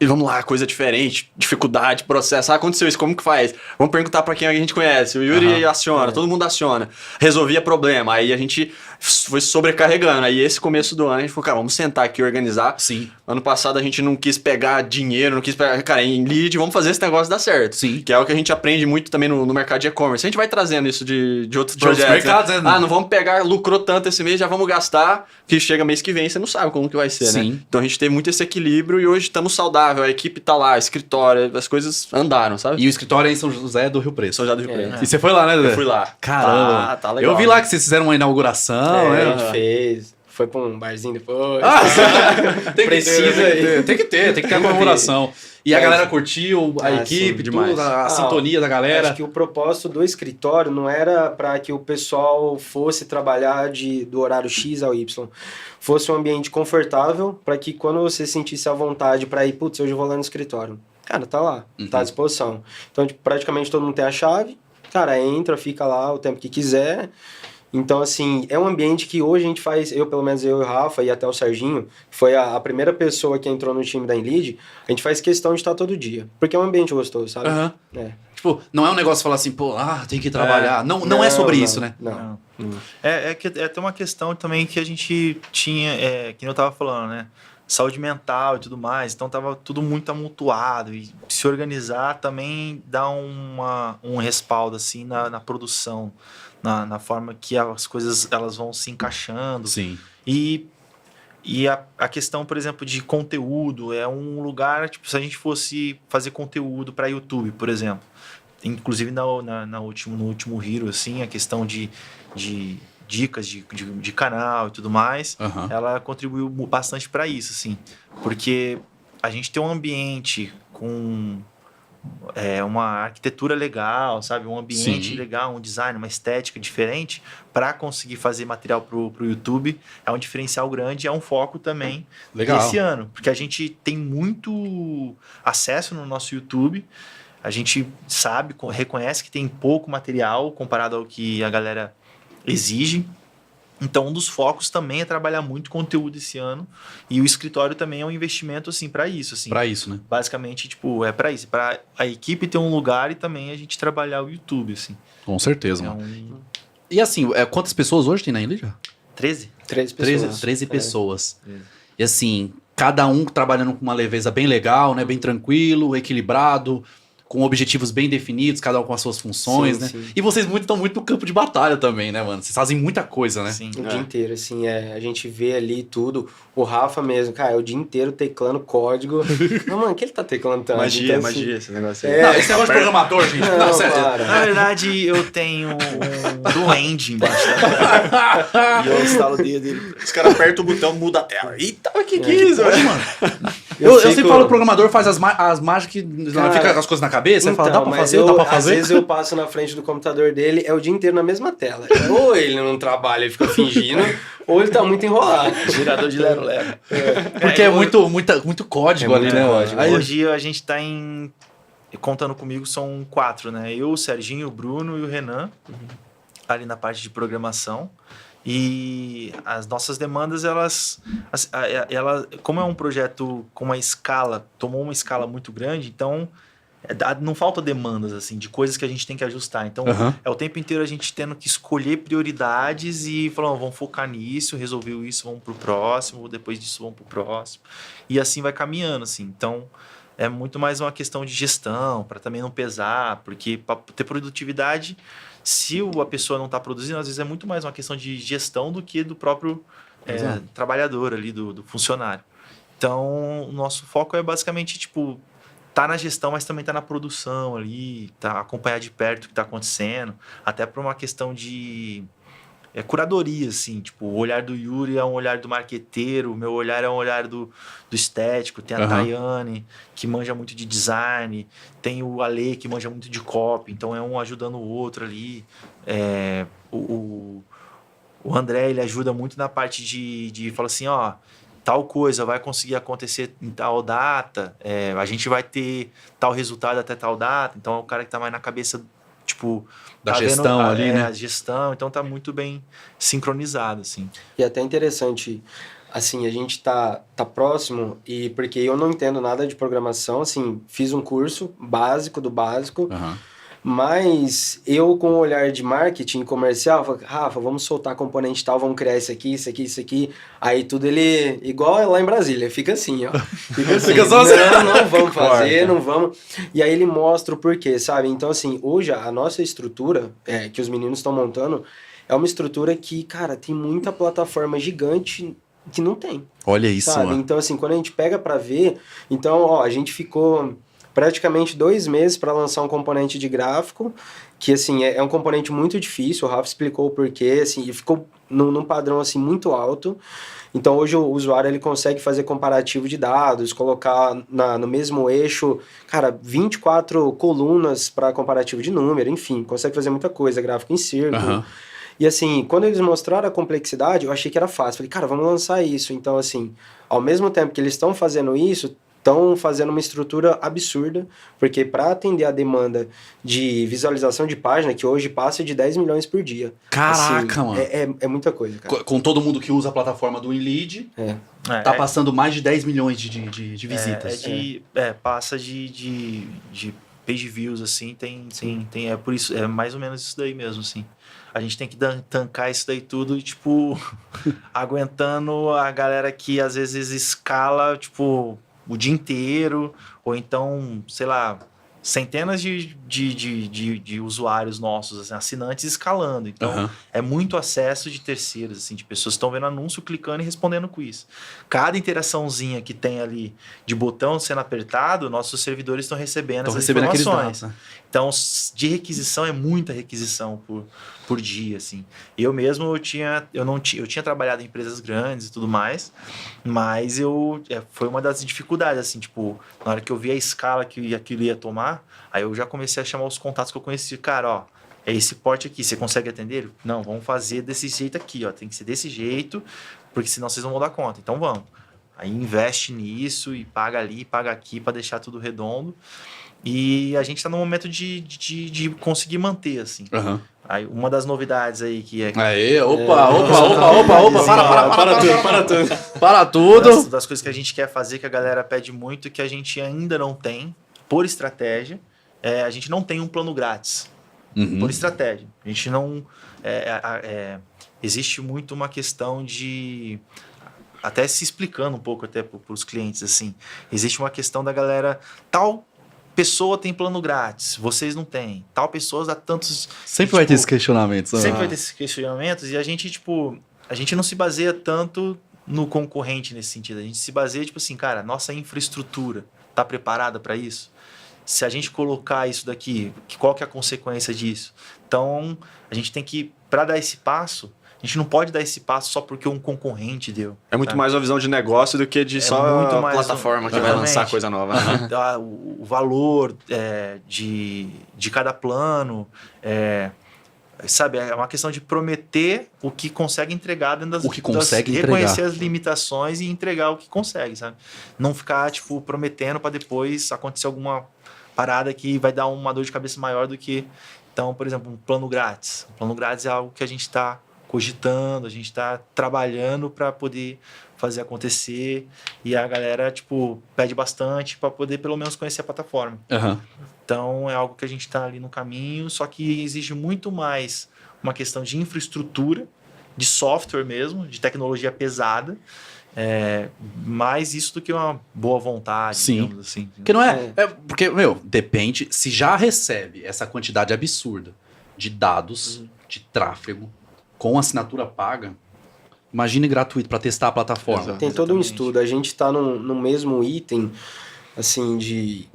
e vamos lá, coisa diferente, dificuldade, processo. Aconteceu isso, como que faz? Vamos perguntar pra quem a gente conhece. O Yuri aciona, todo mundo aciona. Resolvia problema. Aí a gente foi sobrecarregando. Aí esse começo do ano a gente falou, cara, vamos sentar aqui e organizar. Sim. Ano passado a gente não quis pegar dinheiro, não quis pegar... Cara, em lead, vamos fazer esse negócio dar certo. Sim. Que é o que a gente aprende muito também no mercado de e-commerce. A gente vai trazendo isso de outros projetos. mercados, né? Não vamos pegar, lucrou tanto esse mês, já vamos gastar, que chega mês que vem, você não sabe como que vai ser, Sim. né? Então a gente teve muito esse equilíbrio e hoje estamos saudável, a equipe tá lá, escritório, as coisas andaram, sabe? E o escritório é em São José do Rio Preto. Só já do Rio Preto. E você foi lá, né, Dedé? Eu fui lá. Caramba. Tá legal. Eu vi lá que vocês fizeram uma inauguração, A né? gente fez, foi pra um barzinho depois. Tem que ter a comemoração. E a galera curtiu, a equipe, sim, demais. tudo, a sintonia da galera. Acho que o propósito do escritório não era para que o pessoal fosse trabalhar do horário X ao Y. Fosse um ambiente confortável para que quando você sentisse a vontade para ir, putz, hoje eu vou lá no escritório. Cara, tá lá, tá à disposição. Então, tipo, praticamente todo mundo tem a chave. Cara, entra, fica lá o tempo que quiser. Então, assim, é um ambiente que hoje a gente faz, pelo menos eu e o Rafa e até o Serginho, foi a primeira pessoa que entrou no time da Inlead, a gente faz questão de estar todo dia, porque é um ambiente gostoso, sabe? Tipo, não é um negócio de falar assim, pô, tem que trabalhar. Não é sobre isso, né? Não. Tem uma questão também que a gente tinha, que eu tava falando, né? Saúde mental e tudo mais, então tava tudo muito amultuado e se organizar também dá um respaldo assim na produção, na forma que as coisas elas vão se encaixando. Sim. E a questão, por exemplo, de conteúdo é um lugar, tipo, se a gente fosse fazer conteúdo para YouTube, por exemplo, inclusive no último Hero, assim, a questão de dicas de canal e tudo mais, ela contribuiu bastante para isso, assim, porque a gente ter um ambiente com uma arquitetura legal, sabe? Um ambiente Sim. legal, um design, uma estética diferente para conseguir fazer material pro YouTube é um diferencial grande, é um foco também Legal. desse ano, porque a gente tem muito acesso no nosso YouTube, a gente sabe, reconhece que tem pouco material comparado ao que a galera exige. Então, um dos focos também é trabalhar muito conteúdo esse ano. E o escritório também é um investimento, assim, para isso, assim. Pra isso, né? Basicamente, tipo, é para isso. Para a equipe ter um lugar e também a gente trabalhar o YouTube, assim. Com certeza, É mano. um... E assim, quantas pessoas hoje tem na Ilha? 13? 3 pessoas. 13 pessoas. 13. E assim, cada um trabalhando com uma leveza bem legal, né? Bem tranquilo, equilibrado, com objetivos bem definidos, cada um com as suas funções, Sim, né? sim. E vocês estão muito no campo de batalha também, né, mano? Vocês fazem muita coisa, né? Sim. O dia inteiro, assim, a gente vê ali tudo. O Rafa mesmo, cara, é o dia inteiro teclando código. Não, mano, que ele tá teclando tanto? Magia, Então, assim, magia, esse negócio aí. É. Não, esse negócio de programador, gente. Não, Não, sério. para. Na verdade, eu tenho um duende embaixo da tela. E eu instalo o dedo dele. Os caras apertam o botão, muda a tela. Eita, mas que é isso, Pode, velho? mano. Eu sempre fico- falo, o programador faz as mágicas que não Cara, fica com as coisas na cabeça, aí fala, dá pra mas fazer, dá pra fazer. Às vezes eu passo na frente do computador dele, é o dia inteiro na mesma tela. Ou ele não trabalha e fica fingindo, ou ele tá muito enrolado. Girador de lero-lero. Porque é muito código É ali, muito né, código. mano? Aí, Hoje a gente tá em... Contando comigo, são 4, né? Eu, o Serginho, o Bruno e o Renan. Ali na parte de programação. E as nossas demandas, como é um projeto com uma escala, tomou uma escala muito grande, então não falta demandas, assim, de coisas que a gente tem que ajustar. Então, Aham. é o tempo inteiro a gente tendo que escolher prioridades e falar, vamos focar nisso, resolveu isso, vamos pro próximo, depois disso vamos pro próximo. E assim vai caminhando, assim. Então, é muito mais uma questão de gestão, para também não pesar, porque para ter produtividade, se a pessoa não está produzindo, às vezes é muito mais uma questão de gestão do que do próprio Exato. trabalhador ali, do funcionário. Então, o nosso foco é basicamente, tipo, tá na gestão, mas também tá na produção ali, tá acompanhar de perto o que tá acontecendo, até por uma questão de curadoria, assim, tipo, o olhar do Yuri é um olhar do marqueteiro, o meu olhar é um olhar do estético, tem a Aham. Tayane, que manja muito de design, tem o Ale, que manja muito de copy, então é um ajudando o outro ali, o André, ele ajuda muito na parte de falar assim, ó, tal coisa vai conseguir acontecer em tal data, a gente vai ter tal resultado até tal data, então é o cara que tá mais na cabeça, tipo... Da tá gestão vendo, ali, né? A gestão, então tá muito bem sincronizado, assim. E até interessante, assim, a gente tá próximo, e porque eu não entendo nada de programação, assim, fiz um curso básico do básico, Aham. mas eu com o olhar de marketing comercial, falei, Rafa, vamos soltar componente tal, vamos criar isso aqui, isso aqui, isso aqui. Aí tudo ele, igual lá em Brasília, fica assim, ó. Fica assim, Fica só assim. não vamos fazer, Corta. não vamos. E aí ele mostra o porquê, sabe? Então assim, hoje a nossa estrutura que os meninos estão montando é uma estrutura que, cara, tem muita plataforma gigante que não tem. Olha isso, Sabe? mano. Então, assim, quando a gente pega pra ver, então, ó, a gente ficou praticamente 2 meses para lançar um componente de gráfico, que, assim, é um componente muito difícil, o Rafa explicou o porquê, assim, e ficou num padrão, assim, muito alto. Então, hoje o usuário, ele consegue fazer comparativo de dados, colocar no mesmo eixo, cara, 24 colunas para comparativo de número, enfim, consegue fazer muita coisa, gráfico em círculo. Aham. E assim, quando eles mostraram a complexidade, eu achei que era fácil. Falei, cara, vamos lançar isso. Então, assim, ao mesmo tempo que eles estão fazendo isso, estão fazendo uma estrutura absurda, porque para atender a demanda de visualização de página, que hoje passa de 10 milhões por dia. Caraca, assim, mano. É muita coisa, cara. Com todo mundo que usa a plataforma do InLead, tá passando mais de 10 milhões de visitas. Passa de page views, assim, tem, é por isso, é mais ou menos isso daí mesmo, assim. A gente tem que tancar isso daí tudo e, tipo, aguentando a galera que às vezes escala, tipo, o dia inteiro, ou então, sei lá, centenas de usuários nossos, assim, assinantes escalando. Então, Aham. é muito acesso de terceiros, assim, de pessoas que estão vendo anúncio, clicando e respondendo quiz. Cada interaçãozinha que tem ali de botão sendo apertado, nossos servidores estão recebendo Estão essas recebendo aqueles informações. dados, né? Então, de requisição, é muita requisição por dia, assim. Eu mesmo, eu tinha trabalhado em empresas grandes e tudo mais, mas foi uma das dificuldades, assim, tipo, na hora que eu vi a escala que aquilo ia tomar, aí eu já comecei a chamar os contatos que eu conheci. Cara, ó, é esse porte aqui, você consegue atender ele? Não, vamos fazer desse jeito aqui, ó, tem que ser desse jeito, porque senão vocês não vão dar conta. Então, vamos. Aí investe nisso e paga ali, paga aqui para deixar tudo redondo. E a gente está no momento de conseguir manter, assim. Aham. Aí, uma das novidades aí que é... Aê, opa, para tudo. Uma das coisas que a gente quer fazer, que a galera pede muito, que a gente ainda não tem, por estratégia, a gente não tem um plano grátis. Uhum. Por estratégia. A gente não... existe muito uma questão de... Até se explicando um pouco até para os clientes, assim. Existe uma questão da galera... Tal pessoa tem plano grátis, vocês não têm. Tal pessoa dá tantos... Sempre vai ter esses questionamentos. Sempre vai ter esses questionamentos e a gente não se baseia tanto no concorrente nesse sentido. A gente se baseia, tipo assim, cara, nossa infraestrutura tá preparada para isso? Se a gente colocar isso daqui, qual que é a consequência disso? Então, a gente tem que, para dar esse passo, a gente não pode dar esse passo só porque um concorrente deu. É muito mais uma visão de negócio do que de só muito mais plataforma que vai lançar coisa nova. O valor de cada plano, sabe, é uma questão de prometer o que consegue entregar dentro das... O que consegue reconhecer entregar. as limitações e entregar o que consegue, sabe? Não ficar, tipo, prometendo para depois acontecer alguma parada que vai dar uma dor de cabeça maior do que... Então, por exemplo, um plano grátis. Um plano grátis é algo que a gente está cogitando, a gente está trabalhando para poder fazer acontecer e a galera, tipo, pede bastante para poder pelo menos conhecer a plataforma. Uhum. Então, é algo que a gente está ali no caminho, só que exige muito mais uma questão de infraestrutura, de software mesmo, de tecnologia pesada, mais isso do que uma boa vontade, Sim. digamos assim. Porque não porque, depende, se já recebe essa quantidade absurda de dados, de tráfego, com assinatura paga, imagine gratuito para testar a plataforma. Exato. Tem todo um Exatamente. estudo. A gente está no mesmo item, assim,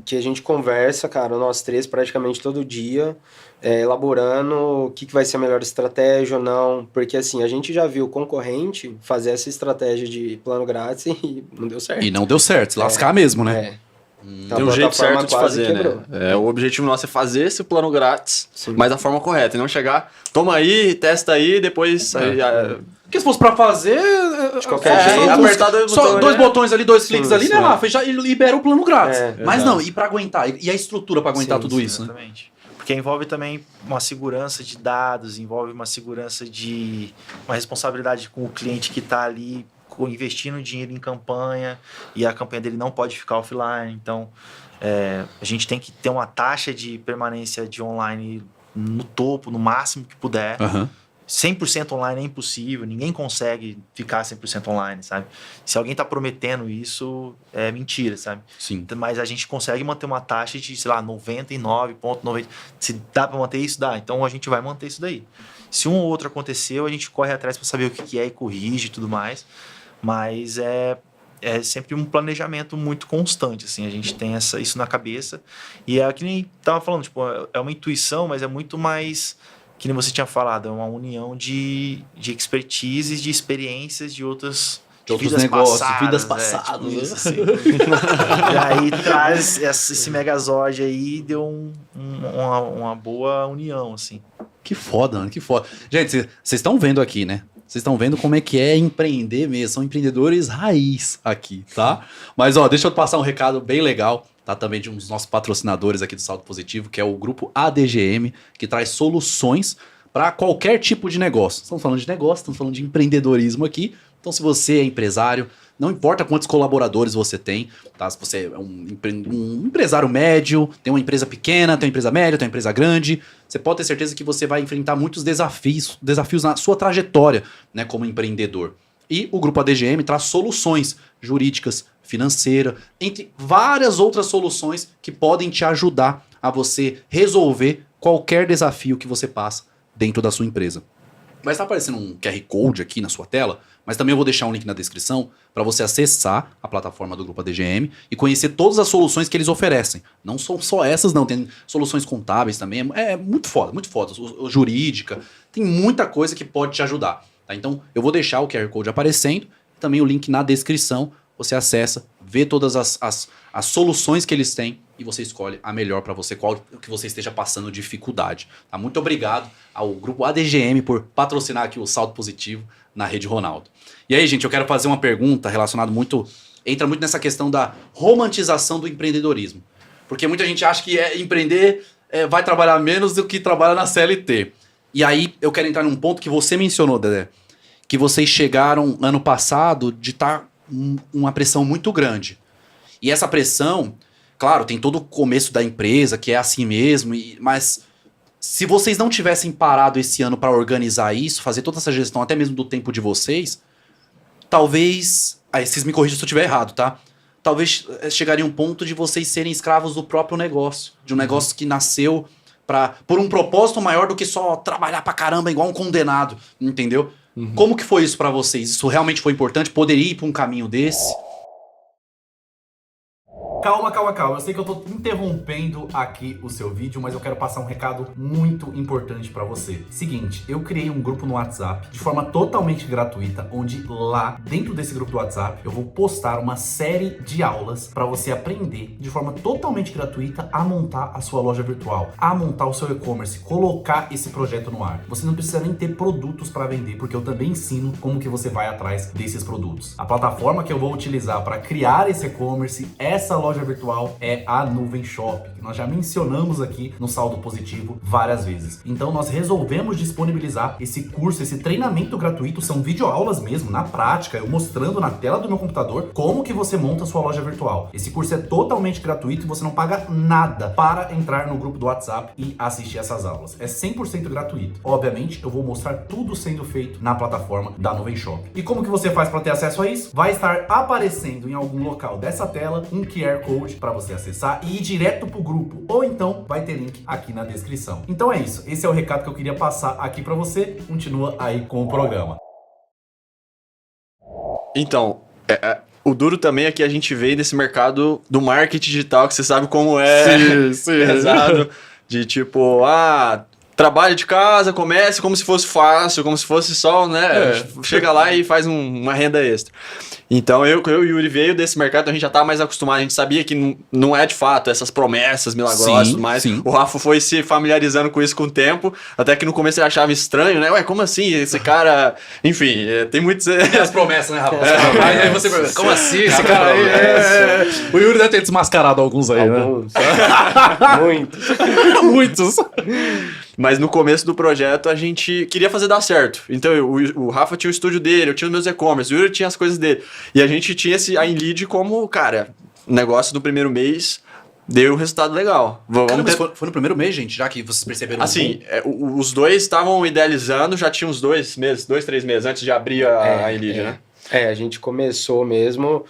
que a gente conversa, cara, nós três praticamente todo dia, elaborando o que vai ser a melhor estratégia ou não. Porque, assim, a gente já viu o concorrente fazer essa estratégia de plano grátis e não deu certo. E não deu certo, se lascar mesmo, né? Então, Tem a um jeito plataforma certo de quase fazer, quebrou. né? O objetivo nosso é fazer esse plano grátis, Sim. mas da forma correta. E não chegar, toma aí, testa aí, depois... Porque se fosse pra fazer... De qualquer jeito. Apertar dois Só botões, dois né? botões ali, dois cliques Sim, ali, né, sim. Rafa? Já libera o plano grátis. Mas exato. não, e pra aguentar? E a estrutura pra aguentar Sim, tudo sim, isso, né? Exatamente. Porque envolve também uma segurança de dados, envolve uma segurança uma responsabilidade com o cliente que está ali investindo dinheiro em campanha e a campanha dele não pode ficar offline. Então, a gente tem que ter uma taxa de permanência de online no topo, no máximo que puder. Aham. 100% online é impossível, ninguém consegue ficar 100% online, sabe? Se alguém está prometendo isso, é mentira, sabe? Sim. Mas a gente consegue manter uma taxa de, sei lá, 99,90. Se dá para manter isso, dá. Então a gente vai manter isso daí. Se um ou outro aconteceu, a gente corre atrás para saber o que é e corrige e tudo mais. Mas é sempre um planejamento muito constante, assim. A gente tem isso na cabeça. E é que nem tava falando, tipo, é uma intuição, mas é muito mais... Que nem você tinha falado, é uma união de expertises, de experiências de outros negócios, vidas tipo passadas. isso, assim. E aí traz esse Megazord aí, deu uma boa união, assim. Que foda, mano, que foda. Gente, vocês estão vendo aqui, né? Vocês estão vendo como é que é empreender mesmo. São empreendedores raiz aqui, tá? Mas, ó, deixa eu passar um recado bem legal, tá? Também de um dos nossos patrocinadores aqui do Salto Positivo, que é o grupo ADGM, que traz soluções para qualquer tipo de negócio. Estamos falando de negócio, estamos falando de empreendedorismo aqui. Então, se você é empresário, não importa quantos colaboradores você tem, tá? Se você é um empresário médio, tem uma empresa pequena, tem uma empresa média, tem uma empresa grande, você pode ter certeza que você vai enfrentar muitos desafios na sua trajetória, né, como empreendedor. E o Grupo ADGM traz soluções jurídicas, financeiras, entre várias outras soluções que podem te ajudar a você resolver qualquer desafio que você passa dentro da sua empresa. Vai estar aparecendo um QR Code aqui na sua tela, mas também eu vou deixar um link na descrição para você acessar a plataforma do Grupo ADGM e conhecer todas as soluções que eles oferecem. Não são só essas, não. Tem soluções contábeis também. É muito foda, muito foda. Jurídica. Tem muita coisa que pode te ajudar. Tá? Então, eu vou deixar o QR Code aparecendo, também o link na descrição. Você acessa, vê todas as soluções que eles têm e você escolhe a melhor para você, qual que você esteja passando dificuldade. Tá? Muito obrigado ao Grupo ADGM por patrocinar aqui o Salto Positivo na Rede Ronaldo. E aí, gente, eu quero fazer uma pergunta relacionada entra muito nessa questão da romantização do empreendedorismo. Porque muita gente acha que empreender vai trabalhar menos do que trabalha na CLT. E aí eu quero entrar num ponto que você mencionou, Dedé, que vocês chegaram ano passado de estar uma pressão muito grande. E essa pressão, claro, tem todo o começo da empresa, que é assim mesmo, mas se vocês não tivessem parado esse ano para organizar isso, fazer toda essa gestão, até mesmo do tempo de vocês, talvez... Aí vocês me corrigem se eu estiver errado, tá? Talvez chegaria um ponto de vocês serem escravos do próprio negócio. De um negócio que nasceu por um propósito maior do que só trabalhar pra caramba igual um condenado, entendeu? Como que foi isso pra vocês? Isso realmente foi importante? Poderia ir pra um caminho desse? Calma. Eu sei que eu tô interrompendo aqui o seu vídeo, mas eu quero passar um recado muito importante pra você. Seguinte, eu criei um grupo no WhatsApp de forma totalmente gratuita, onde lá, dentro desse grupo do WhatsApp, eu vou postar uma série de aulas pra você aprender de forma totalmente gratuita a montar a sua loja virtual, a montar o seu e-commerce, colocar esse projeto no ar. Você não precisa nem ter produtos pra vender, porque eu também ensino como que você vai atrás desses produtos. A plataforma que eu vou utilizar para criar esse e-commerce, essa loja virtual, é a Nuvem Shop, que nós já mencionamos aqui no Saldo Positivo várias vezes. Então nós resolvemos disponibilizar esse curso, esse treinamento gratuito, são videoaulas mesmo, na prática, eu mostrando na tela do meu computador como que você monta a sua loja virtual. Esse curso é totalmente gratuito e você não paga nada para entrar no grupo do WhatsApp e assistir essas aulas. É 100% gratuito. Obviamente, eu vou mostrar tudo sendo feito na plataforma da Nuvem Shop. E como que você faz para ter acesso a isso? Vai estar aparecendo em algum local dessa tela um QR Code para você acessar e ir direto pro grupo, ou então vai ter link aqui na descrição. Então é isso, esse é o recado que eu queria passar aqui para você. Continua aí com o programa. Então, o duro também é que a gente veio desse mercado do marketing digital, que você sabe como é. Sim. Pesado. De tipo, trabalho de casa, comece como se fosse fácil, como se fosse só, né? Chega lá e faz uma renda extra. Então, eu e o Yuri veio desse mercado, a gente já estava mais acostumado, a gente sabia que não é de fato essas promessas milagrosas e tudo mais. Sim. O Rafa foi se familiarizando com isso com o tempo, até que no começo ele achava estranho, né? Ué, como assim? Esse cara... Enfim, tem muitos... Tem as promessas, né, Rafa? Aí você pergunta, como assim? Esse cara aí... O Yuri deve ter desmascarado alguns aí, né? Muitos. Mas no começo do projeto a gente queria fazer dar certo. Então o Rafa tinha o estúdio dele, eu tinha os meus e-commerce, o Yuri tinha as coisas dele. E a gente tinha a InLead como, cara, negócio do primeiro mês deu um resultado legal. Foi no primeiro mês, gente, já que vocês perceberam? Assim, os dois estavam idealizando, já tinha uns 2 meses, 2, 3 meses antes de abrir a InLead, né? A gente começou mesmo...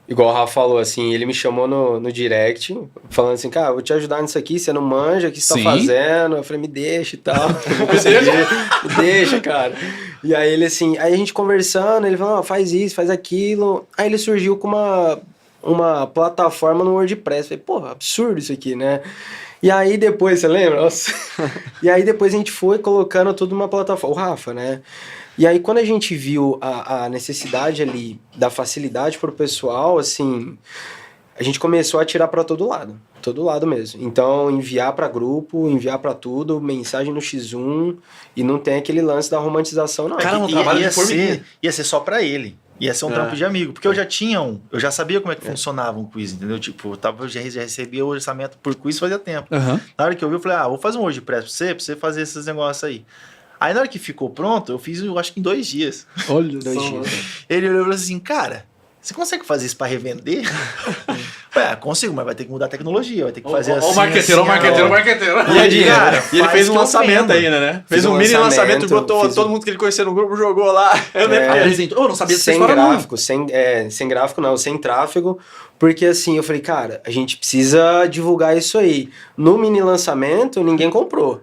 Igual o Rafa falou, assim, ele me chamou no direct, falando assim, cara, vou te ajudar nisso aqui, você não manja, o que você tá fazendo? Eu falei, me deixa e tal. Me deixa, cara. E aí ele assim, aí a gente conversando, ele falou, faz isso, faz aquilo. Aí ele surgiu com uma plataforma no WordPress. Eu falei, pô, absurdo isso aqui, né? E aí depois, você lembra? Nossa. E aí depois a gente foi colocando tudo numa plataforma, o Rafa, né? E aí, quando a gente viu a necessidade ali da facilidade pro pessoal, assim, a gente começou a tirar para todo lado mesmo. Então, enviar para grupo, enviar para tudo, mensagem no X1, e não tem aquele lance da romantização, não. Cara, um trabalho de formiguinha. Ia ser só para ele. Ia ser um trampo de amigo. Porque eu já tinha eu já sabia como é que funcionava um quiz, entendeu? Tipo, eu já recebia o orçamento por quiz fazia tempo. Na hora que eu vi, eu falei, vou fazer um WordPress pra você fazer esses negócios aí. Aí na hora que ficou pronto, eu fiz, eu acho que em 2 dias. Olha 2 dias. Ele olhou e falou assim, cara, você consegue fazer isso pra revender? Consigo, mas vai ter que mudar a tecnologia, vai ter que fazer assim. Ó o marqueteiro, ó. marqueteiro. E ele, Cara, e ele faz fez um que eu lançamento vendo. ainda, né? Fez Fiz um um mini lançamento e lançamento, botou fiz todo mundo que ele conhecia no grupo, jogou lá. Eu lembro dele. Apresentou. Eu não sabia dessa Sem história, gráfico, sem gráfico não, sem tráfego, porque assim, eu falei, cara, a gente precisa divulgar isso aí. No mini lançamento, ninguém comprou,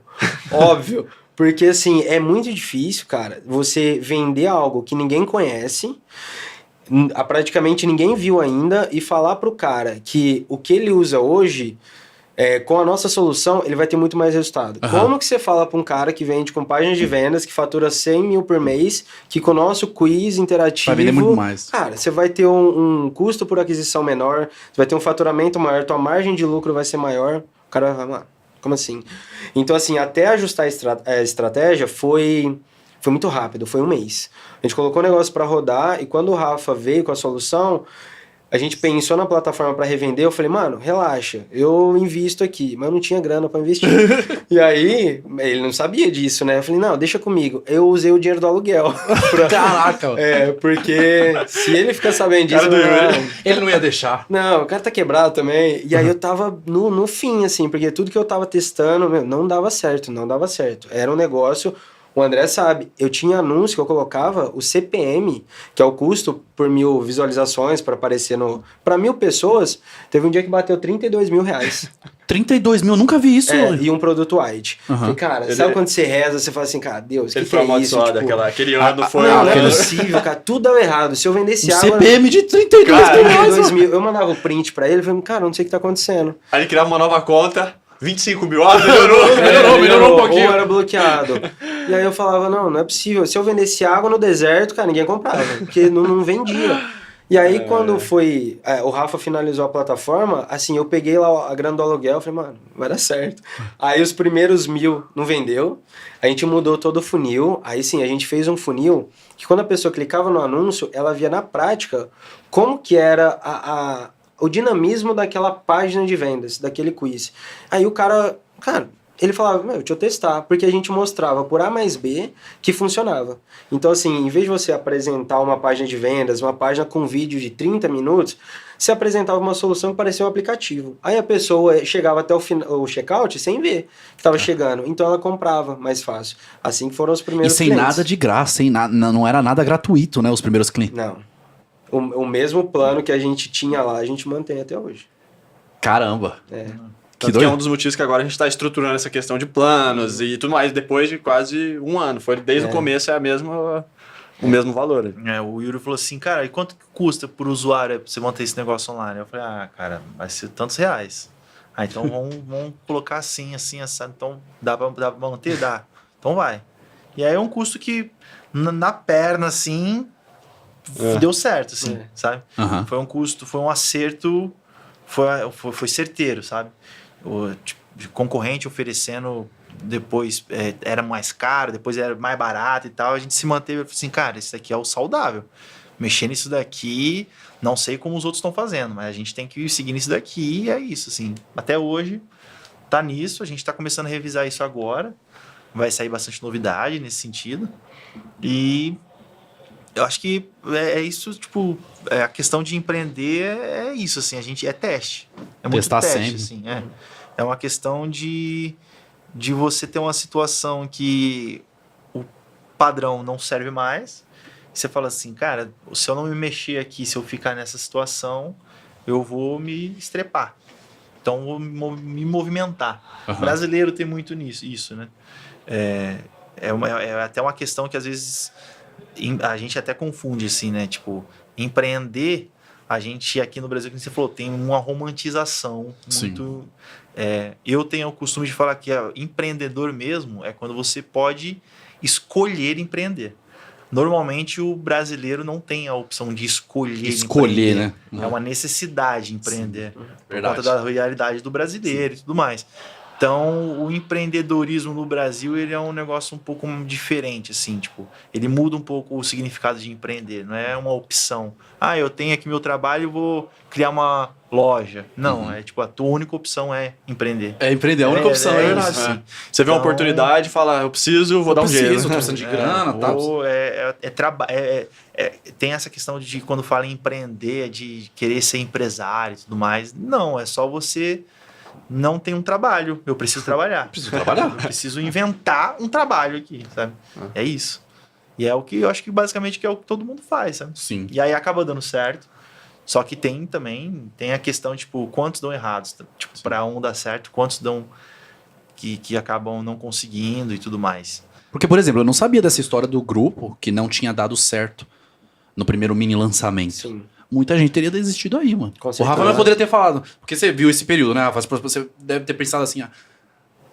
óbvio, porque assim, é muito difícil, cara, você vender algo que ninguém conhece, praticamente ninguém viu ainda, e falar pro cara que o que ele usa hoje... com a nossa solução, ele vai ter muito mais resultado. Uhum. Como que você fala para um cara que vende com páginas de vendas, que fatura 100 mil por mês, que com o nosso quiz interativo... Vai vender muito mais. Cara, você vai ter um custo por aquisição menor, você vai ter um faturamento maior, tua margem de lucro vai ser maior. O cara vai falar, mano, como assim? Então, assim, até ajustar a estratégia foi muito rápido, foi um mês. A gente colocou o negócio para rodar e quando o Rafa veio com a solução... A gente pensou na plataforma para revender, eu falei, mano, relaxa, eu invisto aqui, mas eu não tinha grana para investir. E aí, ele não sabia disso, né? Eu falei, não, deixa comigo. Eu usei o dinheiro do aluguel. Caraca, Porque se ele ficar sabendo disso... Cara do ele não ia deixar. Não, o cara tá quebrado também. E aí eu tava no fim, assim, porque tudo que eu tava testando, não dava certo. Era um negócio... O André sabe, eu tinha anúncio que eu colocava o CPM, que é o custo por 1000 visualizações para aparecer para 1000 pessoas, teve um dia que bateu 32 mil reais. 32 mil, nunca vi isso. E um produto wide. Falei, cara, sabe quando você reza, você fala assim, cara, Deus, o que é isso? Tipo, aquele ano foi... não é possível, cara, tudo deu errado. Se eu vendesse água... CPM de 32 Cara, mil reais. 32 mil. Eu mandava o print pra ele, eu falei, cara, não sei o que tá acontecendo. Aí ele criava uma nova conta, 25 mil, melhorou um pouquinho. Ou era bloqueado. E aí eu falava, não é possível. Se eu vendesse água no deserto, cara, ninguém comprava, porque não vendia. E aí quando foi, o Rafa finalizou a plataforma, assim, eu peguei lá a grana do aluguel, falei, mano, vai dar certo. Aí os primeiros 1000 não vendeu, a gente mudou todo o funil, aí sim, a gente fez um funil que quando a pessoa clicava no anúncio, ela via na prática como que era o dinamismo daquela página de vendas, daquele quiz. Aí o cara, ele falava, deixa eu testar, porque a gente mostrava por A mais B que funcionava. Então, assim, em vez de você apresentar uma página de vendas, uma página com vídeo de 30 minutos, você apresentava uma solução que parecia um aplicativo. Aí a pessoa chegava até o checkout sem ver que estava chegando. Então ela comprava mais fácil. Assim que foram os primeiros E sem clientes. nada de graça, não era nada gratuito, né, os primeiros clientes. Não. O mesmo plano que a gente tinha lá, a gente mantém até hoje. Caramba. Que é um dos motivos que agora a gente está estruturando essa questão de planos e tudo mais, depois de quase um ano. Foi desde o começo o mesmo valor. O Yuri falou assim, cara, e quanto que custa por usuário pra você manter esse negócio online? Eu falei, cara, vai ser tantos reais. Então vamos colocar assim, assado. Então dá pra manter? Dá. Então vai. E aí é um custo que na perna, assim, deu certo, assim, sabe? Uhum. Foi um custo, foi um acerto, foi certeiro, sabe? O concorrente oferecendo, depois era mais caro, depois era mais barato e tal, a gente se manteve assim, cara, isso daqui é o saudável. Mexer nisso daqui, não sei como os outros estão fazendo, mas a gente tem que seguir nisso daqui e é isso, assim. Até hoje, tá nisso, a gente tá começando a revisar isso agora, vai sair bastante novidade nesse sentido, e eu acho que é isso, tipo, a questão de empreender é isso, assim, a gente é teste. É muito testar teste, sempre. assim, é uma questão de você ter uma situação que o padrão não serve mais, você fala assim, cara, se eu não me mexer aqui, se eu ficar nessa situação, eu vou me estrepar. Então, vou me movimentar. Uhum. O brasileiro tem muito isso, né? É até uma questão que, às vezes, a gente até confunde, assim, né? Tipo, empreender, a gente aqui no Brasil, como você falou, tem uma romantização muito... eu tenho o costume de falar que empreendedor mesmo é quando você pode escolher empreender. Normalmente o brasileiro não tem a opção de escolher empreender. Né? É uma necessidade empreender. Por Verdade. conta da realidade do brasileiro e tudo mais. Então, o empreendedorismo no Brasil, ele é um negócio um pouco diferente, assim, tipo, ele muda um pouco o significado de empreender, não é uma opção. Eu tenho aqui meu trabalho e vou criar uma loja. Não, é tipo, a tua única opção é empreender. É empreender, a única opção, é verdade. Isso, sim. Você vê uma oportunidade e fala, eu preciso, vou dar um jeito. Tô precisando de grana e tal. tem essa questão de quando fala em empreender, de querer ser empresário e tudo mais. Não, é só você não ter um trabalho. Eu preciso trabalhar. Preciso trabalhar. Eu preciso inventar um trabalho aqui, sabe? É isso. E é o que eu acho que basicamente que é o que todo mundo faz, sabe? Sim. E aí acaba dando certo. Só que tem a questão, tipo, quantos dão errados. Tipo, para um dar certo, quantos dão que acabam não conseguindo e tudo mais. Porque, por exemplo, eu não sabia dessa história do grupo que não tinha dado certo no primeiro mini lançamento. Sim. Muita gente teria desistido aí, mano. Com O certeza. Rafa não poderia ter falado. Porque você viu esse período, né, Rafa? Você deve ter pensado assim,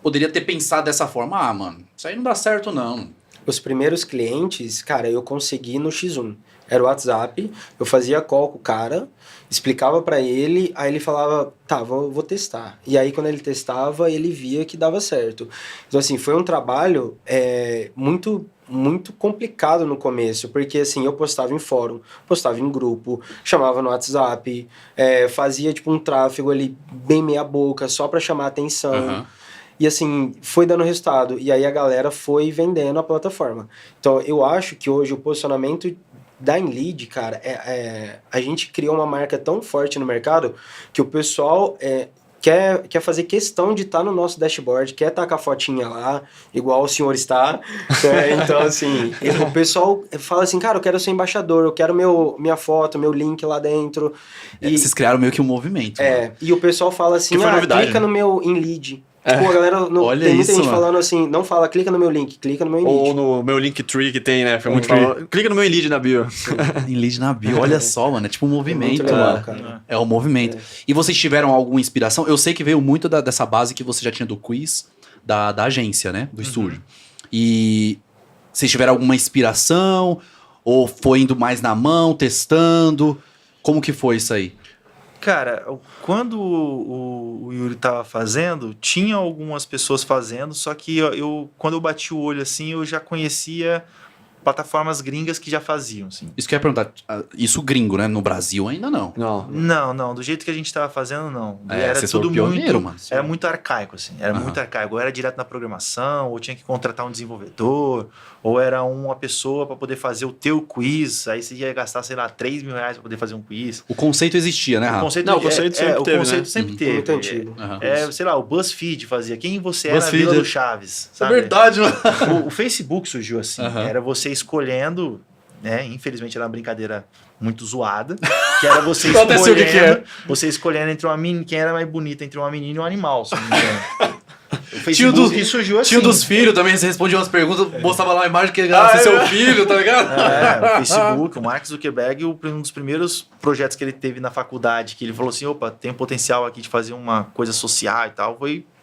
poderia ter pensado dessa forma. Ah, mano, isso aí não dá certo, não. Os primeiros clientes, cara, eu consegui no X1. Era o WhatsApp, eu fazia call com o cara, explicava pra ele, aí ele falava, tá, vou testar. E aí quando ele testava, ele via que dava certo. Então assim, foi um trabalho muito complicado no começo, porque assim, eu postava em fórum, postava em grupo, chamava no WhatsApp, fazia tipo um tráfego ali bem meia boca, só pra chamar atenção. Aham. E assim, foi dando resultado. E aí a galera foi vendendo a plataforma. Então, eu acho que hoje o posicionamento da InLead, cara, a gente criou uma marca tão forte no mercado que o pessoal quer fazer questão de estar no nosso dashboard, quer estar com a fotinha lá, igual o senhor está. Então, assim, o pessoal fala assim, cara, eu quero ser embaixador, eu quero minha foto, meu link lá dentro. Vocês criaram meio que um movimento. Mano. E o pessoal fala assim, Que foi novidade, clica né? no meu InLead. Tipo, a galera, Olha tem muita isso, gente mano. falando assim, não fala, clica no meu link, clica no meu Ou InLead. no meu Linktree que tem, né? Foi muito Linktree. falado. Clica no meu lead na bio. Em lead na bio, olha só, mano. É tipo um movimento, Muito legal, mano. cara. É um movimento. E vocês tiveram alguma inspiração? Eu sei que veio muito dessa base que você já tinha do quiz, da agência, né? Do estúdio. E vocês tiveram alguma inspiração? Ou foi indo mais na mão, testando? Como que foi isso aí? Cara, quando o Yuri tava fazendo, tinha algumas pessoas fazendo, só que quando eu bati o olho assim, eu já conhecia plataformas gringas que já faziam, assim. Isso que eu ia perguntar. Isso gringo, né? No Brasil ainda não. Não. Não, do jeito que a gente tava fazendo, não. Era Era tudo pioneiro, muito, mano. era muito arcaico, assim. Era Aham. muito arcaico. Ou era direto na programação, ou tinha que contratar um desenvolvedor, ou era uma pessoa para poder fazer o teu quiz. Aí você ia gastar, sei lá, 3 mil reais para poder fazer um quiz. O conceito existia, né, O Rafa? conceito, Não, o conceito sempre o teve, conceito né? sempre teve. Muito antigo. Aham. Sei lá, o BuzzFeed fazia quem você é BuzzFeed, na Vila é. do Chaves. É Sabe? verdade, mano. O Facebook surgiu assim. Aham. Era você escolhendo, né? Infelizmente era uma brincadeira muito zoada. Que era você Eu até sei o que que é. Você escolhendo entre uma menina, quem era mais bonita entre uma menina e um animal. Se não me engano. O Tinha o Facebook surgiu assim. Tinha o dos filhos também, você respondia umas perguntas, mostrava lá a imagem que era seu filho, tá ligado? O Facebook, o Mark Zuckerberg, um dos primeiros projetos que ele teve na faculdade, que ele falou assim, opa, tem um potencial aqui de fazer uma coisa social e tal,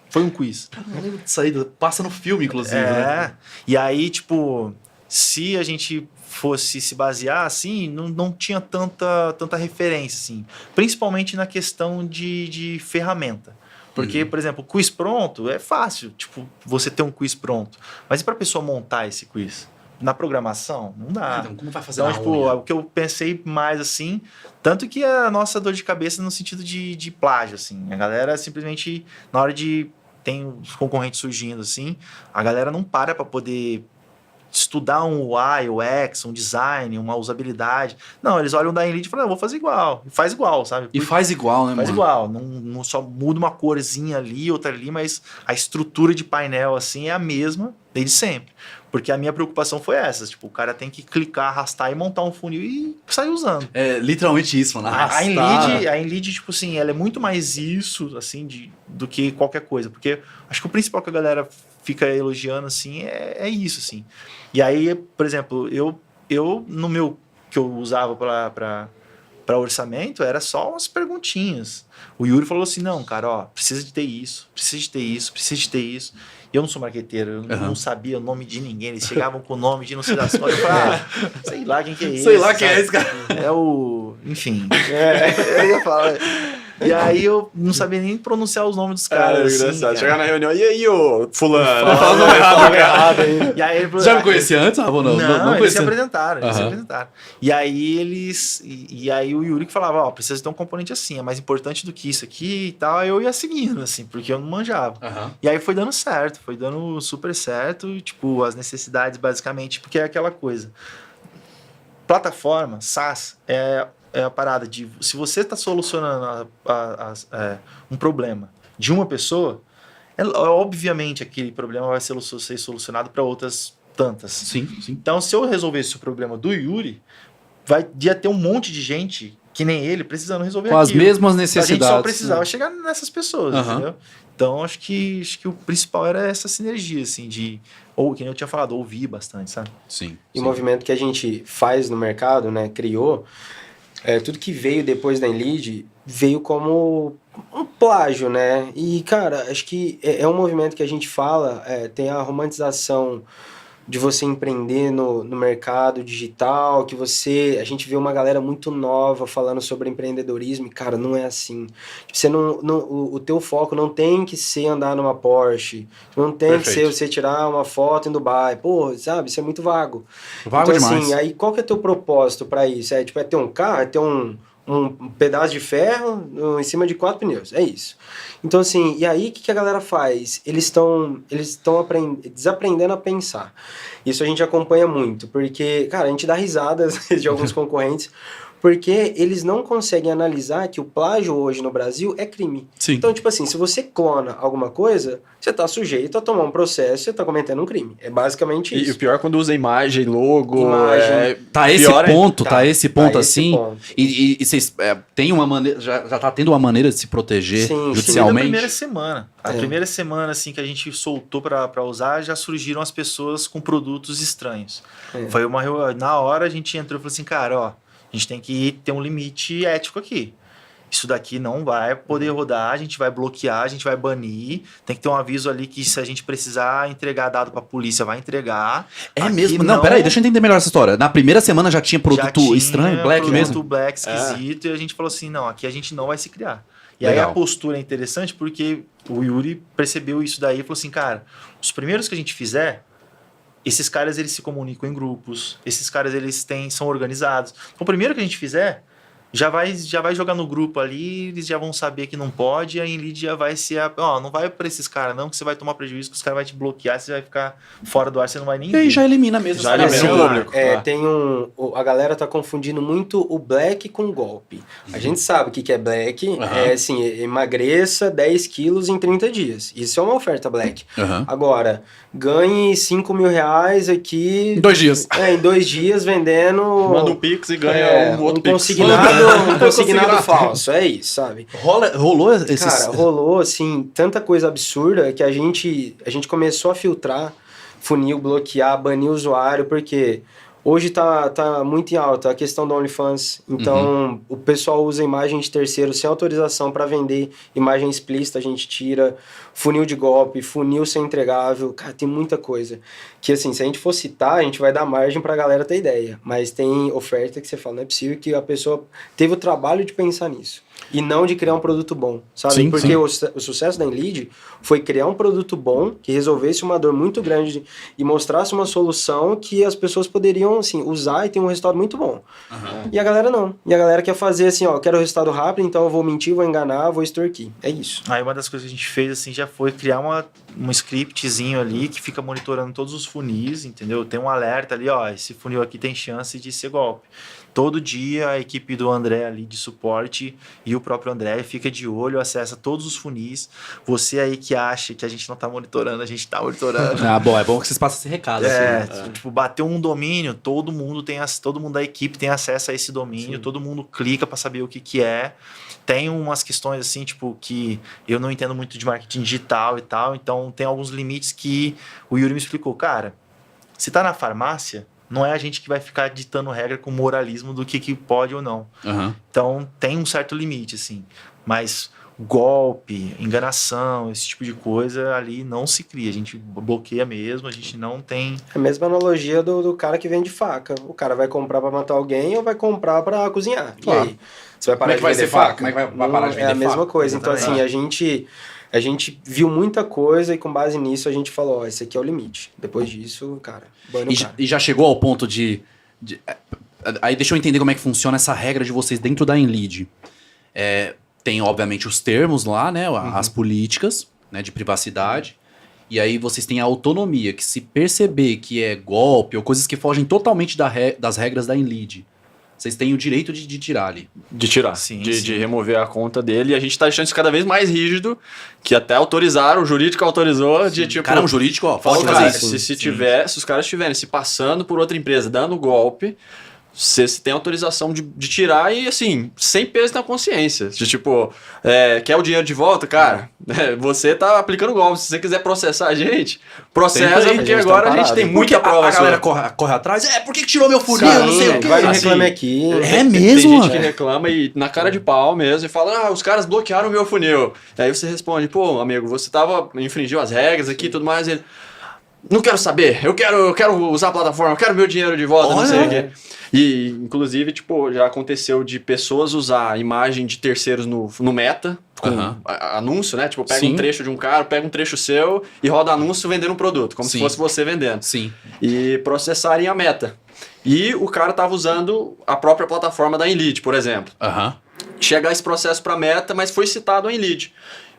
foi um quiz. Não lembro disso aí, passa no filme, inclusive, né? E aí, tipo, se a gente fosse se basear, assim, não tinha tanta referência, assim. Principalmente na questão de ferramenta. Porque, por exemplo, o quiz pronto é fácil, tipo, você ter um quiz pronto. Mas e para a pessoa montar esse quiz? Na programação? Não dá. Então, como vai fazer Então, na tipo, unha? o que eu pensei mais, assim, tanto que a nossa dor de cabeça no sentido de plágio, assim. A galera simplesmente, na hora de... Tem os concorrentes surgindo, assim, a galera não para poder estudar um UI, UX, um design, uma usabilidade. Não, eles olham da InLead e falam, vou fazer igual. E faz igual, sabe? E faz igual, né, Faz mano? igual, não só muda uma corzinha ali, outra ali, mas a estrutura de painel, assim, é a mesma desde sempre. Porque a minha preocupação foi essa, tipo, o cara tem que clicar, arrastar e montar um funil e sair usando. É literalmente isso, mano. A InLead, tipo assim, ela é muito mais isso, assim, do que qualquer coisa. Porque acho que o principal que a galera fica elogiando, assim, é isso, assim. E aí, por exemplo, eu no meu, que eu usava para orçamento, era só umas perguntinhas. O Yuri falou assim, não, cara, ó, precisa de ter isso, precisa de ter isso, precisa de ter isso. Eu não sou marqueteiro, eu não sabia o nome de ninguém. Eles chegavam com o nome de não sei das coisas. Eu falava, sei lá quem que é esse. Sei lá quem sabe? é esse cara. É o... Enfim. Eu ia falar... E aí eu não sabia nem pronunciar os nomes dos caras. Engraçado. Assim, cara. Chegar na reunião, e aí, ô fulano? Fala o nome errado, cara. E aí ele falou, Já me conhecia antes, Rafa, ou não? Não, eles se conhecia. apresentaram, Aham. E aí e aí o Yuri que falava, ó, precisa ter um componente assim, é mais importante do que isso aqui e tal. Eu ia seguindo, assim, porque eu não manjava. Aham. E aí foi dando certo, foi dando super certo, tipo, as necessidades basicamente, porque é aquela coisa. plataforma, SaaS, é a parada de... Se você está solucionando um problema de uma pessoa, obviamente aquele problema vai ser solucionado para outras tantas. Sim, sim. Então, se eu resolvesse o problema do Yuri, ia ter um monte de gente que nem ele precisando resolver Com as aquilo. mesmas A necessidades. gente só precisava chegar nessas pessoas, Aham. entendeu? Então, acho que o principal era essa sinergia, assim, ou, que nem eu tinha falado, ouvir bastante, sabe? Sim. E o sim. movimento que a gente faz no mercado, né, criou, tudo que veio depois da Enlead veio como um plágio, né? E, cara, acho que é um movimento que a gente fala, tem a romantização de você empreender no mercado digital, a gente vê uma galera muito nova falando sobre empreendedorismo, e, cara, não é assim. Você o teu foco não tem que ser andar numa Porsche, não tem que ser você tirar uma foto em Dubai, pô, sabe, isso é muito vago. Vago então, demais. assim, aí qual que é teu propósito para isso? É ter um carro, é ter um pedaço de ferro em cima de 4 pneus, é isso. Então, assim, e aí o que a galera faz? Eles estão desaprendendo a pensar. Isso a gente acompanha muito, porque, cara, a gente dá risadas de alguns concorrentes, porque eles não conseguem analisar que o plágio hoje no Brasil é crime. Sim. Então, tipo assim, se você clona alguma coisa, você tá sujeito a tomar um processo, você tá cometendo um crime. É basicamente E isso. o pior é quando usa imagem, logo. Imagem. Tá esse pior ponto, Tá, tá esse ponto tá esse assim. ponto. E vocês tem uma maneira, já tá tendo uma maneira de se proteger Sim, judicialmente? Na primeira semana. A É. primeira semana, assim, que a gente soltou para usar, já surgiram as pessoas com produtos estranhos. É. Foi na hora a gente entrou e falou assim, cara, ó, a gente tem que ter um limite ético aqui. Isso daqui não vai poder rodar, a gente vai bloquear, a gente vai banir. Tem que ter um aviso ali que se a gente precisar entregar dado pra polícia, vai entregar. É Aqui mesmo? Não, peraí, deixa eu entender melhor essa história. Na primeira semana já tinha produto já tinha estranho, black produto mesmo? black esquisito, e a gente falou assim, não, aqui a gente não vai se criar. E Legal. aí a postura é interessante porque o Yuri percebeu isso daí e falou assim, cara, os primeiros que a gente fizer, esses caras eles se comunicam em grupos, esses caras eles são organizados. Então o primeiro que a gente fizer, já vai jogar no grupo ali, eles já vão saber que não pode, e a Enlead já vai ser, não vai pra esses caras não, que você vai tomar prejuízo, que os caras vão te bloquear, você vai ficar fora do ar, você não vai nem E aí ver. já elimina mesmo. Já essa elimina galera. o público. Tem a galera tá confundindo muito o black com o golpe. A gente sabe o que é black, é assim, emagreça 10 quilos em 30 dias. Isso é uma oferta black. Aham. Agora, ganhe 5 mil reais aqui... Em 2 dias. Em 2 dias vendendo... Manda um Pix e ganha um outro Pix. Consignado falso, é isso, sabe? Rolou esses... Cara, rolou, assim, tanta coisa absurda que a gente começou a filtrar funil, bloquear, banir o usuário, porque hoje tá muito em alta a questão do OnlyFans. Então, o pessoal usa imagem de terceiro sem autorização para vender imagem explícita, a gente tira. Funil de golpe, funil sem entregável. Cara, tem muita coisa. Que, assim, se a gente for citar, a gente vai dar margem pra galera ter ideia. Mas tem oferta que você fala, não é possível que a pessoa teve o trabalho de pensar nisso. E não de criar um produto bom, sabe? Sim, Porque sim. o sucesso da Enlead foi criar um produto bom que resolvesse uma dor muito grande e mostrasse uma solução que as pessoas poderiam, assim, usar e ter um resultado muito bom. E a galera não. E a galera quer fazer assim, ó, quero resultado rápido, então eu vou mentir, vou enganar, vou extorquir. É isso. Aí uma das coisas que a gente fez, assim, já foi criar um scriptzinho ali que fica monitorando todos os funis, entendeu? Tem um alerta ali, ó, esse funil aqui tem chance de ser golpe. Todo dia a equipe do André ali de suporte e o próprio André fica de olho, acessa todos os funis. Você aí que acha que a gente não tá monitorando, a gente tá monitorando. Ah, bom, é bom que vocês passem esse recado. assim. Tipo, bateu um domínio, todo mundo da equipe tem acesso a esse domínio, todo mundo clica para saber o que é. Tem umas questões assim, tipo, que eu não entendo muito de marketing digital e tal, então tem alguns limites que o Yuri me explicou. Cara, se tá na farmácia, não é a gente que vai ficar ditando regra com moralismo do que pode ou não. Aham. Então tem um certo limite, assim. Mas golpe, enganação, esse tipo de coisa ali não se cria. A gente bloqueia mesmo, a gente não tem... É a mesma analogia do cara que vende faca. O cara vai comprar pra matar alguém ou vai comprar pra cozinhar? Claro. E aí? Você vai parar Como é que de vai vender ser faca? faca? Como é que vai parar de É a vender mesma faca? coisa. Então, Exatamente. assim, a gente viu muita coisa e com base nisso a gente falou, ó, esse aqui é o limite. Depois disso, cara, banho no cara. E já chegou ao ponto de... Aí deixa eu entender como é que funciona essa regra de vocês dentro da Enlead. Tem, obviamente, os termos lá, né? As políticas, né, de privacidade. E aí vocês têm a autonomia, que se perceber que é golpe ou coisas que fogem totalmente das regras da Inlead, vocês têm o direito de tirar ali. De tirar, Sim, de remover a conta dele. E a gente tá deixando isso cada vez mais rígido, que até autorizaram, o jurídico autorizou, de tipo... Caramba, o jurídico, ó, Fala, pode cara, fazer isso. se os caras estiverem se passando por outra empresa, dando golpe, você tem autorização de tirar e, assim, sem peso na consciência. De tipo, quer o dinheiro de volta? Cara, você tá aplicando golpe. Se você quiser processar a gente, processa, aí, porque a gente agora tá a gente parado. tem Porque muita prova. a galera sua. corre atrás, por que tirou meu funil, Sim, não sei o quê. vai no assim, Reclame Aqui. É Tem mesmo, gente mano? que reclama e na cara de pau mesmo e fala, os caras bloquearam o meu funil. E aí você responde, pô, amigo, você infringiu as regras aqui e tudo mais. E ele, não quero saber, eu quero usar a plataforma, eu quero meu dinheiro de volta, não sei o quê. E, inclusive, tipo, já aconteceu de pessoas usar a imagem de terceiros no Meta, com anúncio, né? Tipo, pega um trecho de um cara, pega um trecho seu e roda anúncio vendendo um produto, como se fosse você vendendo. Sim. E processarem a Meta. E o cara tava usando a própria plataforma da Inlead, por exemplo. Chega esse processo para Meta, mas foi citado a Inlead.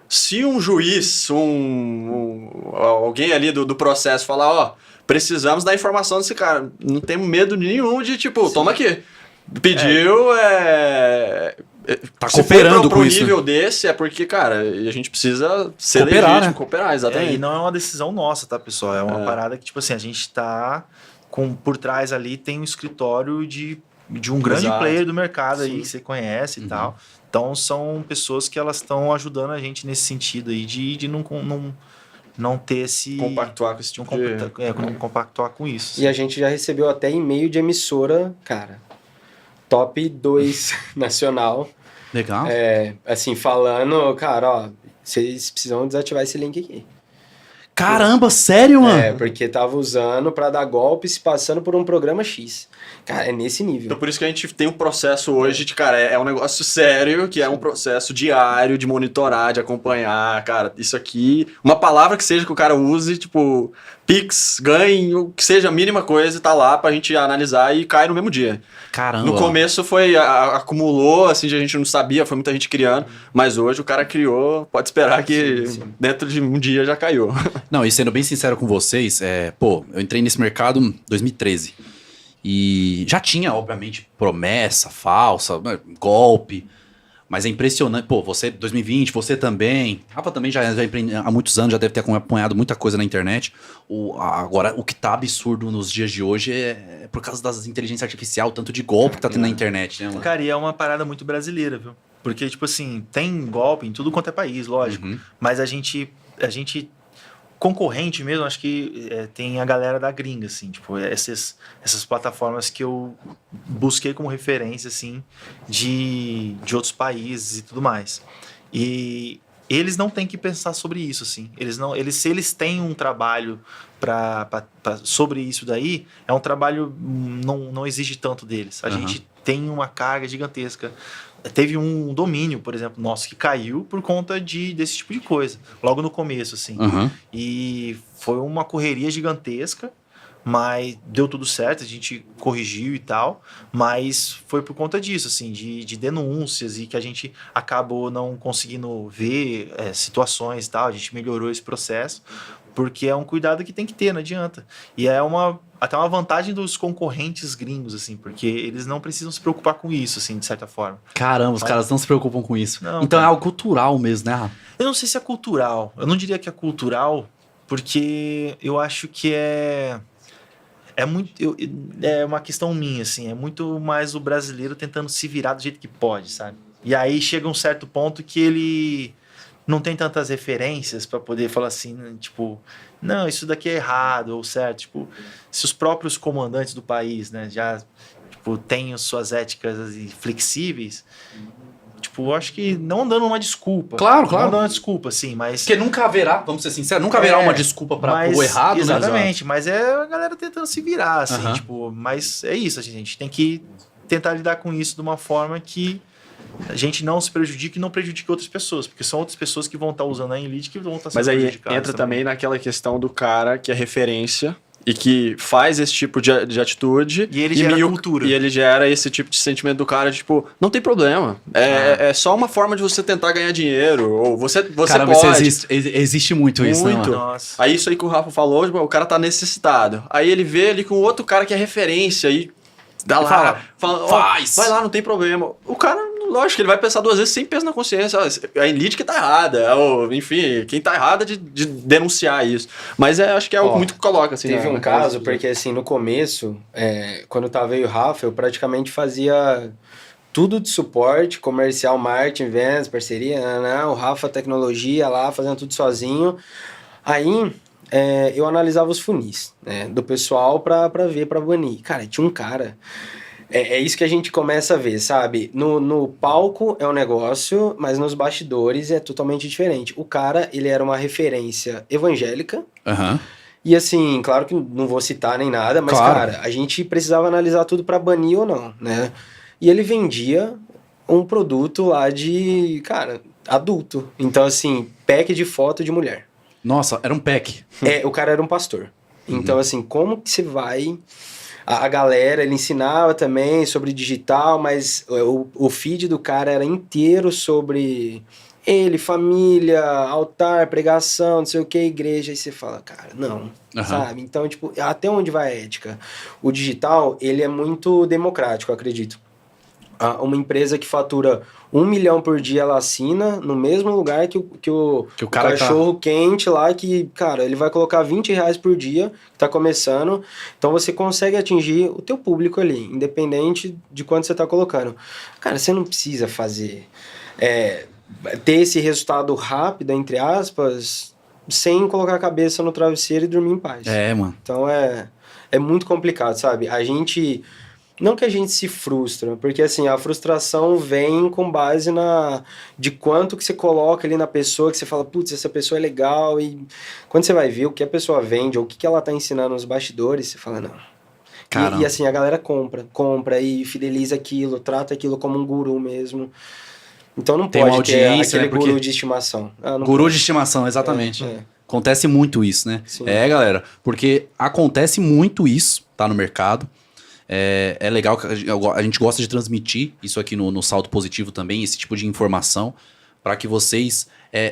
Se um juiz, alguém ali do processo falar, precisamos da informação desse cara, não temos medo nenhum de, tipo, toma aqui. Pediu, Tá se cooperando for pro com isso. nível desse, é porque, cara, a gente precisa ser Cooperar, legítimo, né? cooperar, exatamente. E não é uma decisão nossa, tá, pessoal? É uma parada que, tipo assim, a gente tá por trás ali, tem um escritório de um grande Exato. player do mercado aí, que você conhece e tal. Então, são pessoas que elas estão ajudando a gente nesse sentido aí, de não ter esse... Compactuar com esse tipo de... não compactuar com isso. E a gente já recebeu até e-mail de emissora, cara, top 2 nacional. Legal. Assim, falando, cara, vocês precisam desativar esse link aqui. Caramba, sério, mano? Porque tava usando pra dar golpe se passando por um programa X. Cara, é nesse nível. Então por isso que a gente tem um processo hoje de, cara, é um negócio sério, que é um processo diário de monitorar, de acompanhar, cara, isso aqui, uma palavra que seja que o cara use, tipo, Pix, ganhe, o que seja a mínima coisa, tá lá pra gente analisar e cai no mesmo dia. Caramba. No começo foi, acumulou, assim, a gente não sabia, foi muita gente criando, mas hoje o cara criou, pode esperar que dentro de um dia já caiu. Não, e sendo bem sincero com vocês, eu entrei nesse mercado em 2013. E já tinha, obviamente, promessa falsa, golpe. Mas é impressionante. Pô, você, 2020, você também. Rafa também já empreende há muitos anos, já deve ter acompanhado muita coisa na internet. Agora, o que tá absurdo nos dias de hoje é por causa das inteligências artificiais, o tanto de golpe que tá tendo na internet, né, mano? Cara, e é uma parada muito brasileira, viu? Porque, tipo assim, tem golpe em tudo quanto é país, lógico. Mas a gente concorrente mesmo, acho que tem a galera da gringa, assim, tipo, essas plataformas que eu busquei como referência, assim, de outros países e tudo mais. E eles não têm que pensar sobre isso, assim. Se eles têm um trabalho sobre isso daí, é um trabalho não exige tanto deles. A gente tem uma carga gigantesca. Teve um domínio, por exemplo, nosso que caiu por conta desse tipo de coisa. Logo no começo, assim. E foi uma correria gigantesca, mas deu tudo certo, a gente corrigiu e tal. Mas foi por conta disso, assim, de denúncias e que a gente acabou não conseguindo ver situações e tal. A gente melhorou esse processo, porque é um cuidado que tem que ter, não adianta. E é até uma vantagem dos concorrentes gringos, assim, porque eles não precisam se preocupar com isso, assim, de certa forma. Caramba, os caras não se preocupam com isso. Não, então cara. é algo cultural mesmo, né, Rafa? Eu não sei se é cultural. Eu não diria que é cultural, porque eu acho que é uma questão minha, assim. É muito mais o brasileiro tentando se virar do jeito que pode, sabe? E aí chega um certo ponto que ele não tem tantas referências para poder falar assim, né, tipo, não, isso daqui é errado ou certo. Tipo, se os próprios comandantes do país, né, já tipo, têm suas éticas assim, flexíveis, tipo, eu acho que não dando uma desculpa. Claro. Não dando uma desculpa, sim, mas... Porque nunca haverá, vamos ser sinceros, nunca haverá uma desculpa para o errado, exatamente, né? mas é a galera tentando se virar, assim, tipo, mas é isso, a gente tem que tentar lidar com isso de uma forma que a gente não se prejudique e não prejudique outras pessoas, porque são outras pessoas que vão estar usando a Inlead que vão estar sendo Mas aí prejudicadas entra também naquela questão do cara que é referência e que faz esse tipo de atitude. E ele gera cultura. E ele gera esse tipo de sentimento do cara, tipo, não tem problema. É só uma forma de você tentar ganhar dinheiro. Ou você Caramba, pode. Existe muito isso, né, Muito. mano? Nossa. Aí isso aí que o Rafa falou, tipo, o cara tá necessitado. Aí ele vê ali com outro cara que é referência e dá Ele lá, fala, ó, faz. vai lá, não tem problema. O cara, lógico, ele vai pensar 2 vezes sem peso na consciência. A elite que tá errada, ou, enfim, quem tá errado é de denunciar isso. Mas acho que é algo muito que coloca, assim. Teve na um caso, porque assim, no começo, quando tava eu e o Rafa, eu praticamente fazia tudo de suporte, comercial, marketing, vendas, parceria, né? O Rafa, tecnologia lá, fazendo tudo sozinho. Aí, eu analisava os funis, né, do pessoal pra ver, pra banir. Cara, tinha um cara... É isso que a gente começa a ver, sabe? No palco é um negócio, mas nos bastidores é totalmente diferente. O cara, ele era uma referência evangélica. Aham. E assim, claro que não vou citar nem nada, mas, Claro. cara, a gente precisava analisar tudo pra banir ou não, né? E ele vendia um produto lá de, cara, adulto. Então, assim, pack de foto de mulher. Nossa, era um pack. O cara era um pastor. Então, assim, como que você vai... A galera, ele ensinava também sobre digital, mas o feed do cara era inteiro sobre ele, família, altar, pregação, não sei o que, igreja. Aí você fala, cara, não, sabe? Então, tipo, até onde vai a ética? O digital, ele é muito democrático, eu acredito. Uma empresa que fatura 1 milhão por dia, ela assina no mesmo lugar que o cara cachorro quente lá, que, cara, ele vai colocar R$20 por dia, que tá começando. Então você consegue atingir o teu público ali, independente de quanto você tá colocando. Cara, você não precisa fazer... ter esse resultado rápido, entre aspas, sem colocar a cabeça no travesseiro e dormir em paz. Mano. Então é muito complicado, sabe? A gente... Não que a gente se frustra, porque assim, a frustração vem com base de quanto que você coloca ali na pessoa, que você fala, putz, essa pessoa é legal, e quando você vai ver o que a pessoa vende, ou o que ela tá ensinando nos bastidores, você fala, não. E assim, a galera compra e fideliza aquilo, trata aquilo como um guru mesmo. Então não Tem pode uma ter audiência, aquele né? Porque guru de estimação. Guru de estimação, exatamente. Acontece muito isso, né? Sim. Galera, porque acontece muito isso, tá no mercado. É legal que a gente gosta de transmitir isso aqui no Saldo Positivo também, esse tipo de informação, para que vocês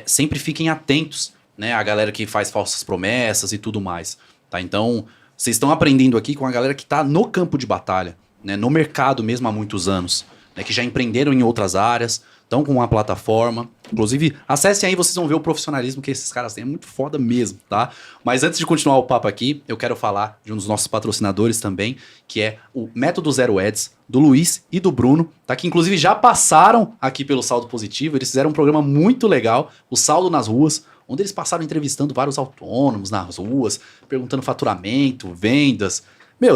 sempre fiquem atentos, né? A galera que faz falsas promessas e tudo mais, tá? Então, vocês estão aprendendo aqui com a galera que tá no campo de batalha, né? No mercado mesmo há muitos anos, né? Que já empreenderam em outras áreas, estão com uma plataforma. Inclusive, acessem aí, vocês vão ver o profissionalismo que esses caras têm. É muito foda mesmo, tá? Mas antes de continuar o papo aqui, eu quero falar de um dos nossos patrocinadores também, que é o Método Zero Ads, do Luiz e do Bruno, tá? Que inclusive já passaram aqui pelo Saldo Positivo. Eles fizeram um programa muito legal, o Saldo nas Ruas, onde eles passaram entrevistando vários autônomos nas ruas, perguntando faturamento, vendas.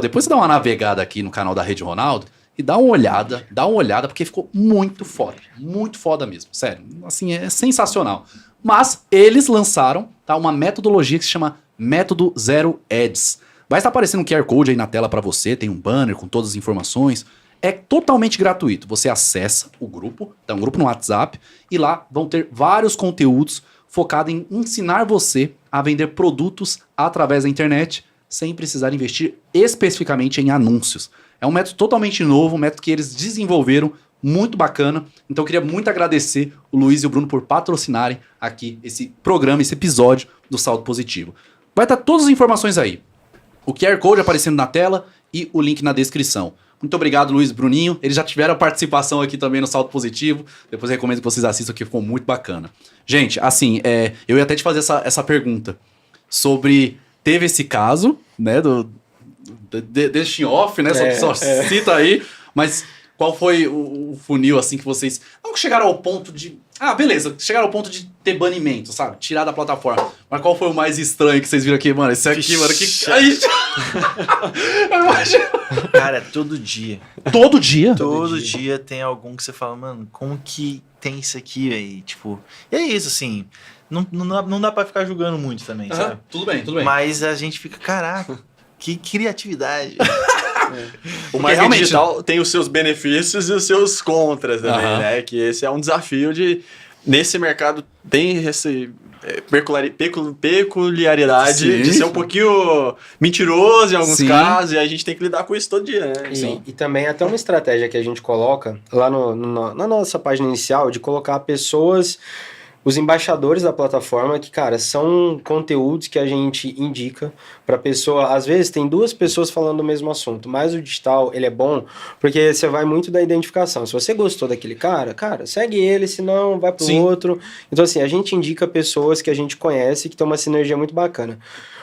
Depois você dá uma navegada aqui no canal da Rede Ronaldo, e dá uma olhada, porque ficou muito foda mesmo, sério, assim, é sensacional. Mas eles lançaram, tá, uma metodologia que se chama Método Zero Ads. Vai estar aparecendo um QR Code aí na tela para você, tem um banner com todas as informações, é totalmente gratuito, você acessa o grupo, tá, um grupo no WhatsApp, e lá vão ter vários conteúdos focados em ensinar você a vender produtos através da internet, sem precisar investir especificamente em anúncios. É um método totalmente novo, um método que eles desenvolveram, muito bacana. Então eu queria muito agradecer o Luiz e o Bruno por patrocinarem aqui esse programa, esse episódio do Saldo Positivo. Vai estar todas as informações aí. O QR Code aparecendo na tela e o link na descrição. Muito obrigado, Luiz e Bruninho. Eles já tiveram a participação aqui também no Saldo Positivo. Depois eu recomendo que vocês assistam, que ficou muito bacana. Gente, assim, eu ia até te fazer essa pergunta sobre... Teve esse caso, né, deste off, né, só cita aí, mas qual foi o funil, assim, que vocês... Não chegaram ao ponto de... beleza, chegaram ao ponto de ter banimento, sabe? Tirar da plataforma. Mas qual foi o mais estranho que vocês viram aqui, mano? Esse aqui, mano, que... Aí... Eu imagino. Cara, todo dia. Todo dia? Todo dia tem algum que você fala, mano, como que tem isso aqui, aí? Tipo, e é isso, assim... Não dá pra ficar julgando muito também, sabe? Tudo bem. Mas a gente fica, caraca, que criatividade. O marketing digital tem os seus benefícios e os seus contras também, né? Que esse é um desafio de... Nesse mercado tem peculiaridade Sim. de ser um pouquinho mentiroso em alguns Sim. casos, e a gente tem que lidar com isso todo dia, né? E também até uma estratégia que a gente coloca lá na nossa página inicial de colocar pessoas, os embaixadores da plataforma, que, cara, são conteúdos que a gente indica para pessoa. Às vezes tem duas pessoas falando do mesmo assunto, mas o digital, ele é bom porque você vai muito da identificação. Se você gostou daquele cara, segue ele, senão vai pro Sim. outro. Então, assim, a gente indica pessoas que a gente conhece que tem uma sinergia muito bacana.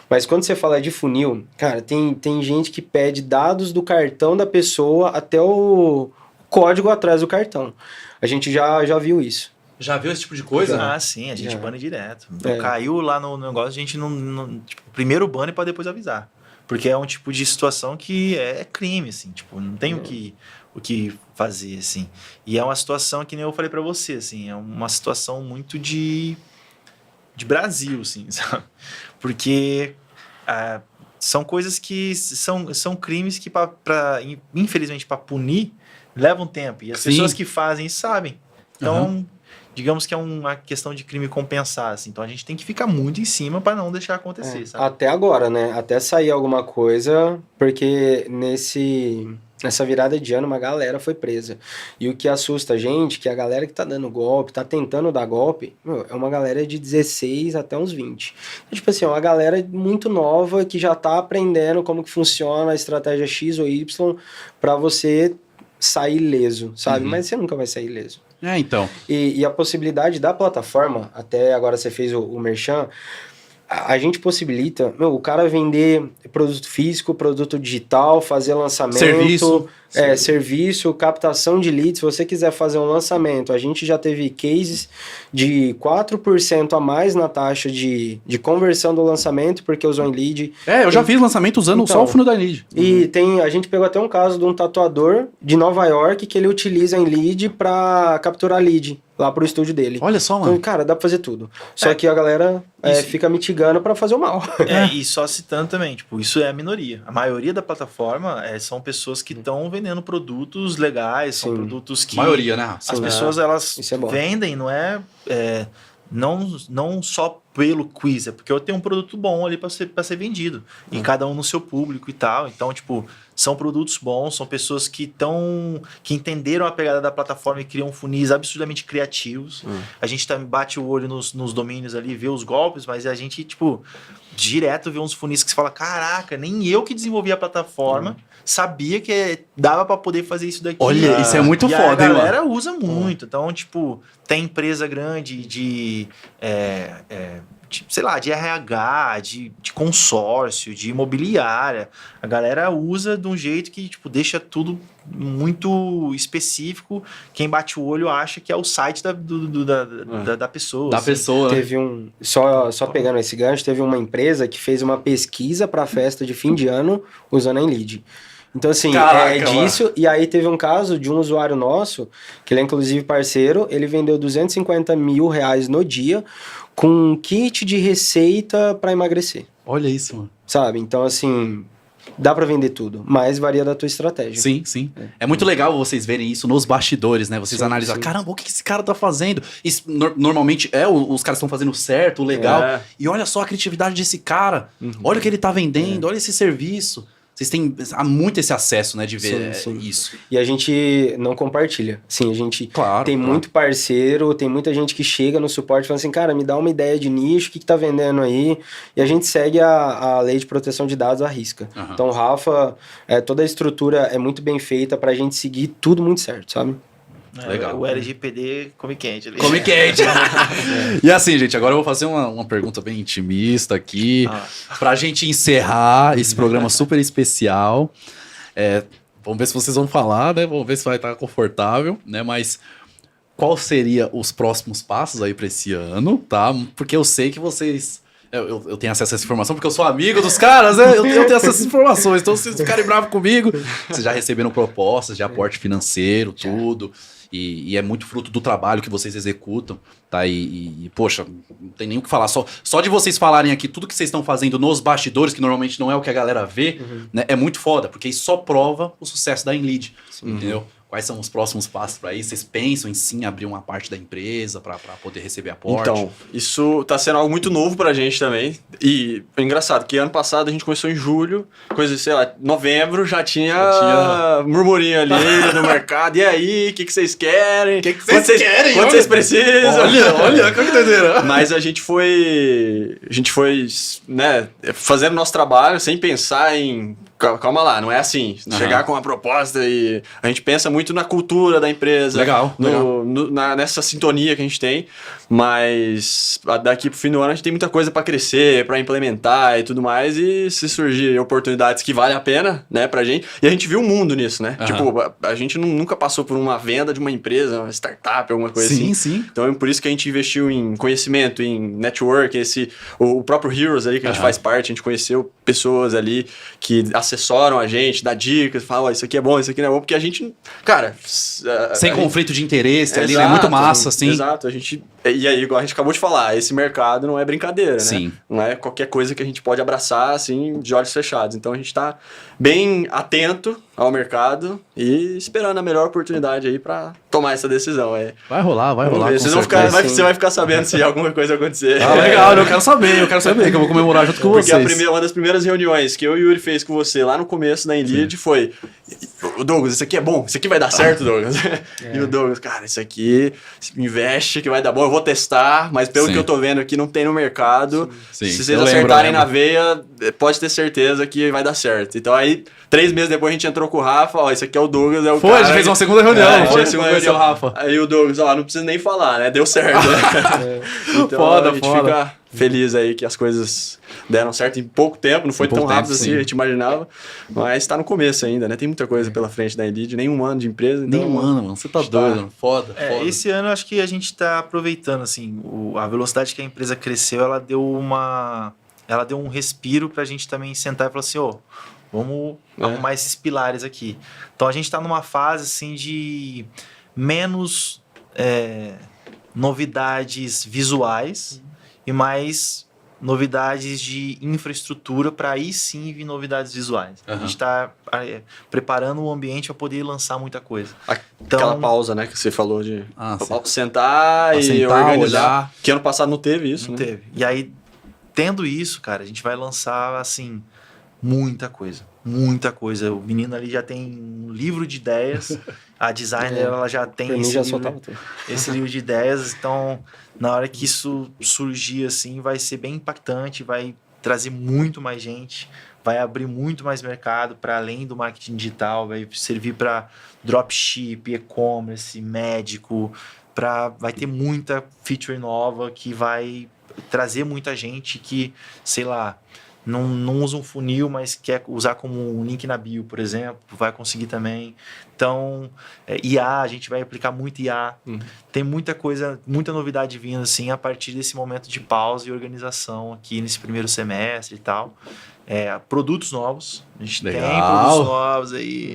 Mas quando você fala de funil, cara, tem gente que pede dados do cartão da pessoa até o código atrás do cartão. A gente já viu isso. Já viu esse tipo de coisa? Ah, sim, a gente Já. bane direto. É. Caiu lá no negócio, a gente não tipo, primeiro bane pra depois avisar. Porque é um tipo de situação que é crime, assim, tipo, não tem o que fazer, assim. E é uma situação que nem eu falei pra você, assim, é uma situação muito de Brasil, assim, sabe? Porque são coisas que são crimes que, infelizmente, para punir, levam tempo. E as Sim. pessoas que fazem sabem. Então, digamos que é uma questão de crime compensar, assim. Então, a gente tem que ficar muito em cima para não deixar acontecer, sabe? Até agora, né? Até sair alguma coisa, porque nessa virada de ano uma galera foi presa. E o que assusta a gente, que a galera que tá dando golpe, tá tentando dar golpe, é uma galera de 16 até uns 20. Então, tipo assim, é uma galera muito nova que já tá aprendendo como que funciona a estratégia X ou Y para você sair ileso, sabe? Mas você nunca vai sair ileso. Então. E a possibilidade da plataforma, até agora você fez o merchan, a gente possibilita, o cara vender produto físico, produto digital, fazer lançamento, serviço, captação de leads. Se você quiser fazer um lançamento, a gente já teve cases de 4% a mais na taxa de conversão do lançamento, porque usou em lead. Eu já fiz lançamento usando só o funil da lead. E a gente pegou até um caso de um tatuador de Nova York que ele utiliza em lead para capturar lead lá pro estúdio dele. Olha só, mano. Então, cara, dá pra fazer tudo. Só que a galera fica mitigando pra fazer o mal. E só citando também, tipo, isso é a minoria. A maioria da plataforma são pessoas que estão vendendo produtos legais, são produtos que... Maioria, né? As pessoas, elas Isso é bom. vendem, não só pelo quiz, é porque eu tenho um produto bom ali para ser vendido. E cada um no seu público e tal. Então, tipo, são produtos bons, são pessoas que entenderam a pegada da plataforma e criam funis absurdamente criativos. A gente também bate o olho nos domínios ali, vê os golpes, mas a gente, tipo, direto vê uns funis que você fala, caraca, nem eu que desenvolvi a plataforma sabia que dava para poder fazer isso daqui. Olha, isso é muito foda, hein, hein, mano? A galera mano? usa muito. Então, tipo, tem empresa grande de sei lá, de RH, de consórcio, de imobiliária. A galera usa de um jeito que, tipo, deixa tudo muito específico. Quem bate o olho acha que é o site da pessoa. Da assim. pessoa, né? Teve só pegando esse gancho, teve uma empresa que fez uma pesquisa pra festa de fim de ano usando a Inlead. Então, assim, Caraca, disso. mano. E aí teve um caso de um usuário nosso, que ele é inclusive parceiro, ele vendeu R$250 mil no dia com um kit de receita pra emagrecer. Olha isso, mano. Sabe? Então, assim, dá pra vender tudo, mas varia da tua estratégia. Sim, sim. É muito legal vocês verem isso nos bastidores, né? Vocês analisam, caramba, o que esse cara tá fazendo? Isso, normalmente, os caras estão fazendo certo, legal. E olha só a criatividade desse cara. Olha o que ele tá vendendo, olha esse serviço. Vocês têm muito esse acesso, né, de ver isso. E a gente não compartilha. Sim, a gente tem Claro. muito parceiro, tem muita gente que chega no suporte e fala assim, cara, me dá uma ideia de nicho, o que tá vendendo aí? E a gente segue a lei de proteção de dados à risca. Então, Rafa, toda a estrutura é muito bem feita pra gente seguir tudo muito certo, sabe? Legal. O LGPD come quente ali. Come quente. E assim, gente, agora eu vou fazer uma pergunta bem intimista aqui, pra gente encerrar esse programa super especial. Vamos ver se vocês vão falar, né? Vamos ver se vai estar confortável, né? Mas qual seria os próximos passos aí pra esse ano, tá? Porque eu sei que vocês... Eu tenho acesso a essa informação porque eu sou amigo dos caras, né? Eu tenho acesso a essas informações. Então, se vocês ficarem bravos comigo, vocês já receberam propostas de aporte financeiro, tudo. E é muito fruto do trabalho que vocês executam, tá? E poxa, não tem nem o que falar. Só de vocês falarem aqui tudo que vocês estão fazendo nos bastidores, que normalmente não é o que a galera vê, né? É muito foda, porque isso só prova o sucesso da Inlead, entendeu? Quais são os próximos passos para isso? Vocês pensam em sim abrir uma parte da empresa para poder receber aporte? Então, isso tá sendo algo muito novo pra gente também. E é engraçado que ano passado a gente começou em julho, coisa, sei lá, novembro já tinha murmurinho ali no mercado. E aí, o que vocês querem? Quanto vocês precisam? Olha, que doideira. Mas a gente foi, né, fazendo nosso trabalho sem pensar em... Calma lá, não é assim. Chegar com uma proposta e... A gente pensa muito na cultura da empresa. Legal. Nessa sintonia que a gente tem. Mas daqui pro fim do ano a gente tem muita coisa para crescer, para implementar e tudo mais. E se surgir oportunidades que valem a pena, né, pra gente. E a gente viu o mundo nisso, né? Tipo, a gente nunca passou por uma venda de uma empresa, uma startup, alguma coisa assim. Sim. Então é por isso que a gente investiu em conhecimento, em network, o próprio Heroes ali que a gente faz parte, a gente conheceu pessoas ali que assessoram a gente, dá dicas, falam, isso aqui é bom, isso aqui não é bom, porque a gente, cara... Sem conflito de interesse ali, né? Muito massa, assim. Exato, e aí, igual a gente acabou de falar, esse mercado não é brincadeira, Sim. né? Não é qualquer coisa que a gente pode abraçar, assim, de olhos fechados. Então a gente tá bem atento ao mercado e esperando a melhor oportunidade aí pra tomar essa decisão. Vai rolar. Você vai ficar sabendo se alguma coisa acontecer. Ah, legal, eu quero saber, que eu vou comemorar junto com vocês. Porque uma das primeiras reuniões que eu e o Yuri fez com você lá no começo da Enlead foi: Douglas, isso aqui é bom, isso aqui vai dar certo, Douglas. E o Douglas, cara, isso aqui investe que vai dar bom, eu vou testar, mas pelo que eu tô vendo aqui não tem no mercado. Sim. Se vocês acertarem na veia, pode ter certeza que vai dar certo. Então aí, 3 meses depois a gente entrou com o Rafa, ó, isso aqui é o Douglas, é o cara. A gente fez uma segunda reunião, foi a segunda reunião. Rafa. Aí o Douglas, ó, não precisa nem falar, né? Deu certo. Então Foda. a gente fica feliz aí que as coisas deram certo em pouco tempo, não foi tão rápido assim, a gente imaginava, mas tá no começo ainda, né? Tem muita coisa pela frente da Enlead, nem um ano de empresa. Então, nem um ano, mano, você tá doido, mano. Foda. Esse ano eu acho que a gente tá aproveitando, assim, a velocidade que a empresa cresceu, ela deu um respiro pra gente também sentar e falar assim, vamos arrumar esses pilares aqui. Então a gente tá numa fase, assim, de menos novidades visuais e mais novidades de infraestrutura para aí sim vir novidades visuais. A gente está preparando o ambiente para poder lançar muita coisa. Aquela pausa, né, que você falou de sentar e organizar. Olhar. Que ano passado não teve isso, não né? teve. E aí, tendo isso, cara, a gente vai lançar, assim, muita coisa. Muita coisa. O menino ali já tem um livro de ideias. A designer, ela já tem esse livro de ideias. Então, na hora que isso surgir, assim, vai ser bem impactante, vai trazer muito mais gente, vai abrir muito mais mercado para além do marketing digital, vai servir para dropship, e-commerce, médico, vai ter muita feature nova que vai trazer muita gente que, sei lá, não usa um funil, mas quer usar como um link na bio, por exemplo, vai conseguir também. Então, IA, a gente vai aplicar muito IA. Tem muita coisa, muita novidade vindo, assim, a partir desse momento de pausa e organização aqui nesse primeiro semestre e tal. Produtos novos. A gente tem produtos novos aí.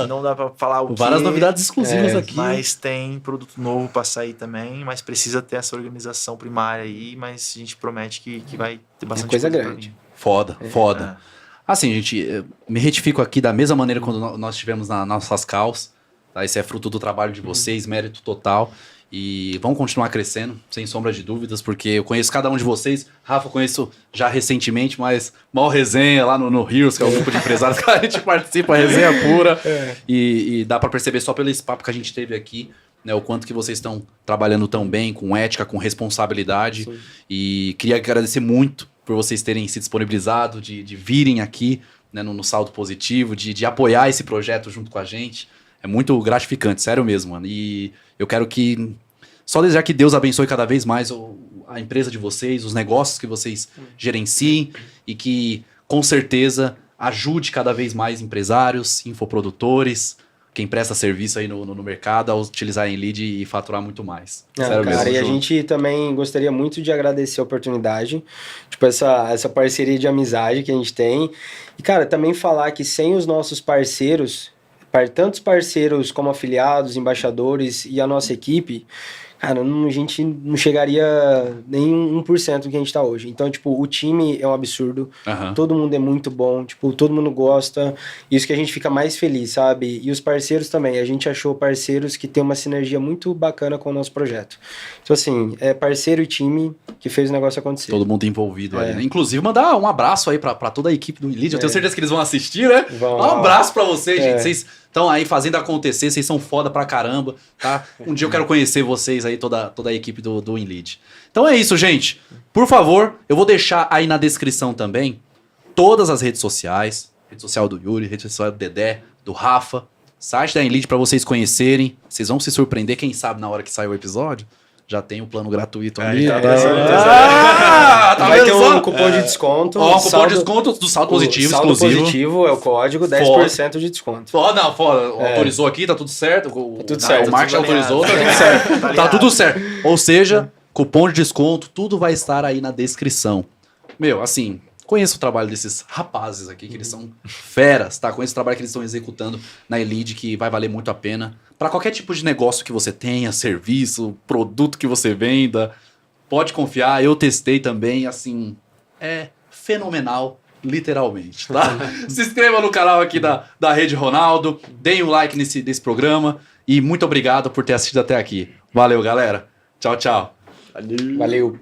Não dá para falar o que. Várias novidades exclusivas aqui. Mas tem produto novo para sair também, mas precisa ter essa organização primária aí, mas a gente promete que vai ter bastante coisa grande. Foda. Assim, gente, me retifico aqui da mesma maneira quando nós tivemos nas nossas calls. Tá? Isso é fruto do trabalho de vocês, mérito total. E vão continuar crescendo, sem sombra de dúvidas, porque eu conheço cada um de vocês. Rafa, eu conheço já recentemente, mas maior resenha lá no Heroes, que é o grupo de empresários que a gente participa, resenha pura. E dá para perceber só pelo esse papo que a gente teve aqui, né, o quanto que vocês estão trabalhando tão bem, com ética, com responsabilidade. Sim. E queria agradecer muito por vocês terem se disponibilizado, de virem aqui, né, no Saldo Positivo, de apoiar esse projeto junto com a gente. É muito gratificante, sério mesmo, mano. E eu quero só desejar que Deus abençoe cada vez mais a empresa de vocês, os negócios que vocês gerenciem e que, com certeza, ajude cada vez mais empresários, infoprodutores, quem presta serviço aí no mercado a utilizar a Enlead e faturar muito mais. Sério mesmo, e a gente também gostaria muito de agradecer a oportunidade, tipo essa parceria de amizade que a gente tem. E, cara, também falar que sem os nossos parceiros, tantos parceiros como afiliados, embaixadores e a nossa equipe, Cara, a gente não chegaria nem 1% do que a gente tá hoje. Então, tipo, o time é um absurdo. Aham. Todo mundo é muito bom. Tipo, todo mundo gosta. Isso que a gente fica mais feliz, sabe? E os parceiros também. A gente achou parceiros que tem uma sinergia muito bacana com o nosso projeto. Então, assim, é parceiro e time que fez o negócio acontecer. Todo mundo envolvido ali, né? Inclusive, mandar um abraço aí pra toda a equipe do Elite. Eu tenho certeza que eles vão assistir, né? Vão. Um abraço pra vocês, gente. É. Vocês estão aí fazendo acontecer, vocês são foda pra caramba, tá? Um dia eu quero conhecer vocês aí, toda a equipe do Elite. Então é isso, gente. Por favor, eu vou deixar aí na descrição também todas as redes sociais. Rede social do Yuri, rede social do Dedé, do Rafa. Site da Elite pra vocês conhecerem. Vocês vão se surpreender, quem sabe na hora que sair o episódio. Já tem o plano gratuito ali. tá Tá Vai vendo ter só? um cupom de desconto. Ó, cupom saldo- de desconto do saldo positivo, saldo exclusivo. positivo é o código, 10% de desconto. Foda, autorizou aqui, tá tudo certo. tudo certo, O marketing tudo autorizou, tá alinhado. tudo certo. Tá alinhado. tudo certo. Ou seja, cupom de desconto, tudo vai estar aí na descrição. Meu, assim, conheço o trabalho desses rapazes aqui, que eles são feras, tá? Conheço o trabalho que eles estão executando na Elite, que vai valer muito a pena. Pra qualquer tipo de negócio que você tenha, serviço, produto que você venda, pode confiar. Eu testei também, assim, é fenomenal, literalmente, tá? Se inscreva no canal aqui da Rede Ronaldo, deem um like nesse programa e muito obrigado por ter assistido até aqui. Valeu, galera. Tchau, tchau. Valeu.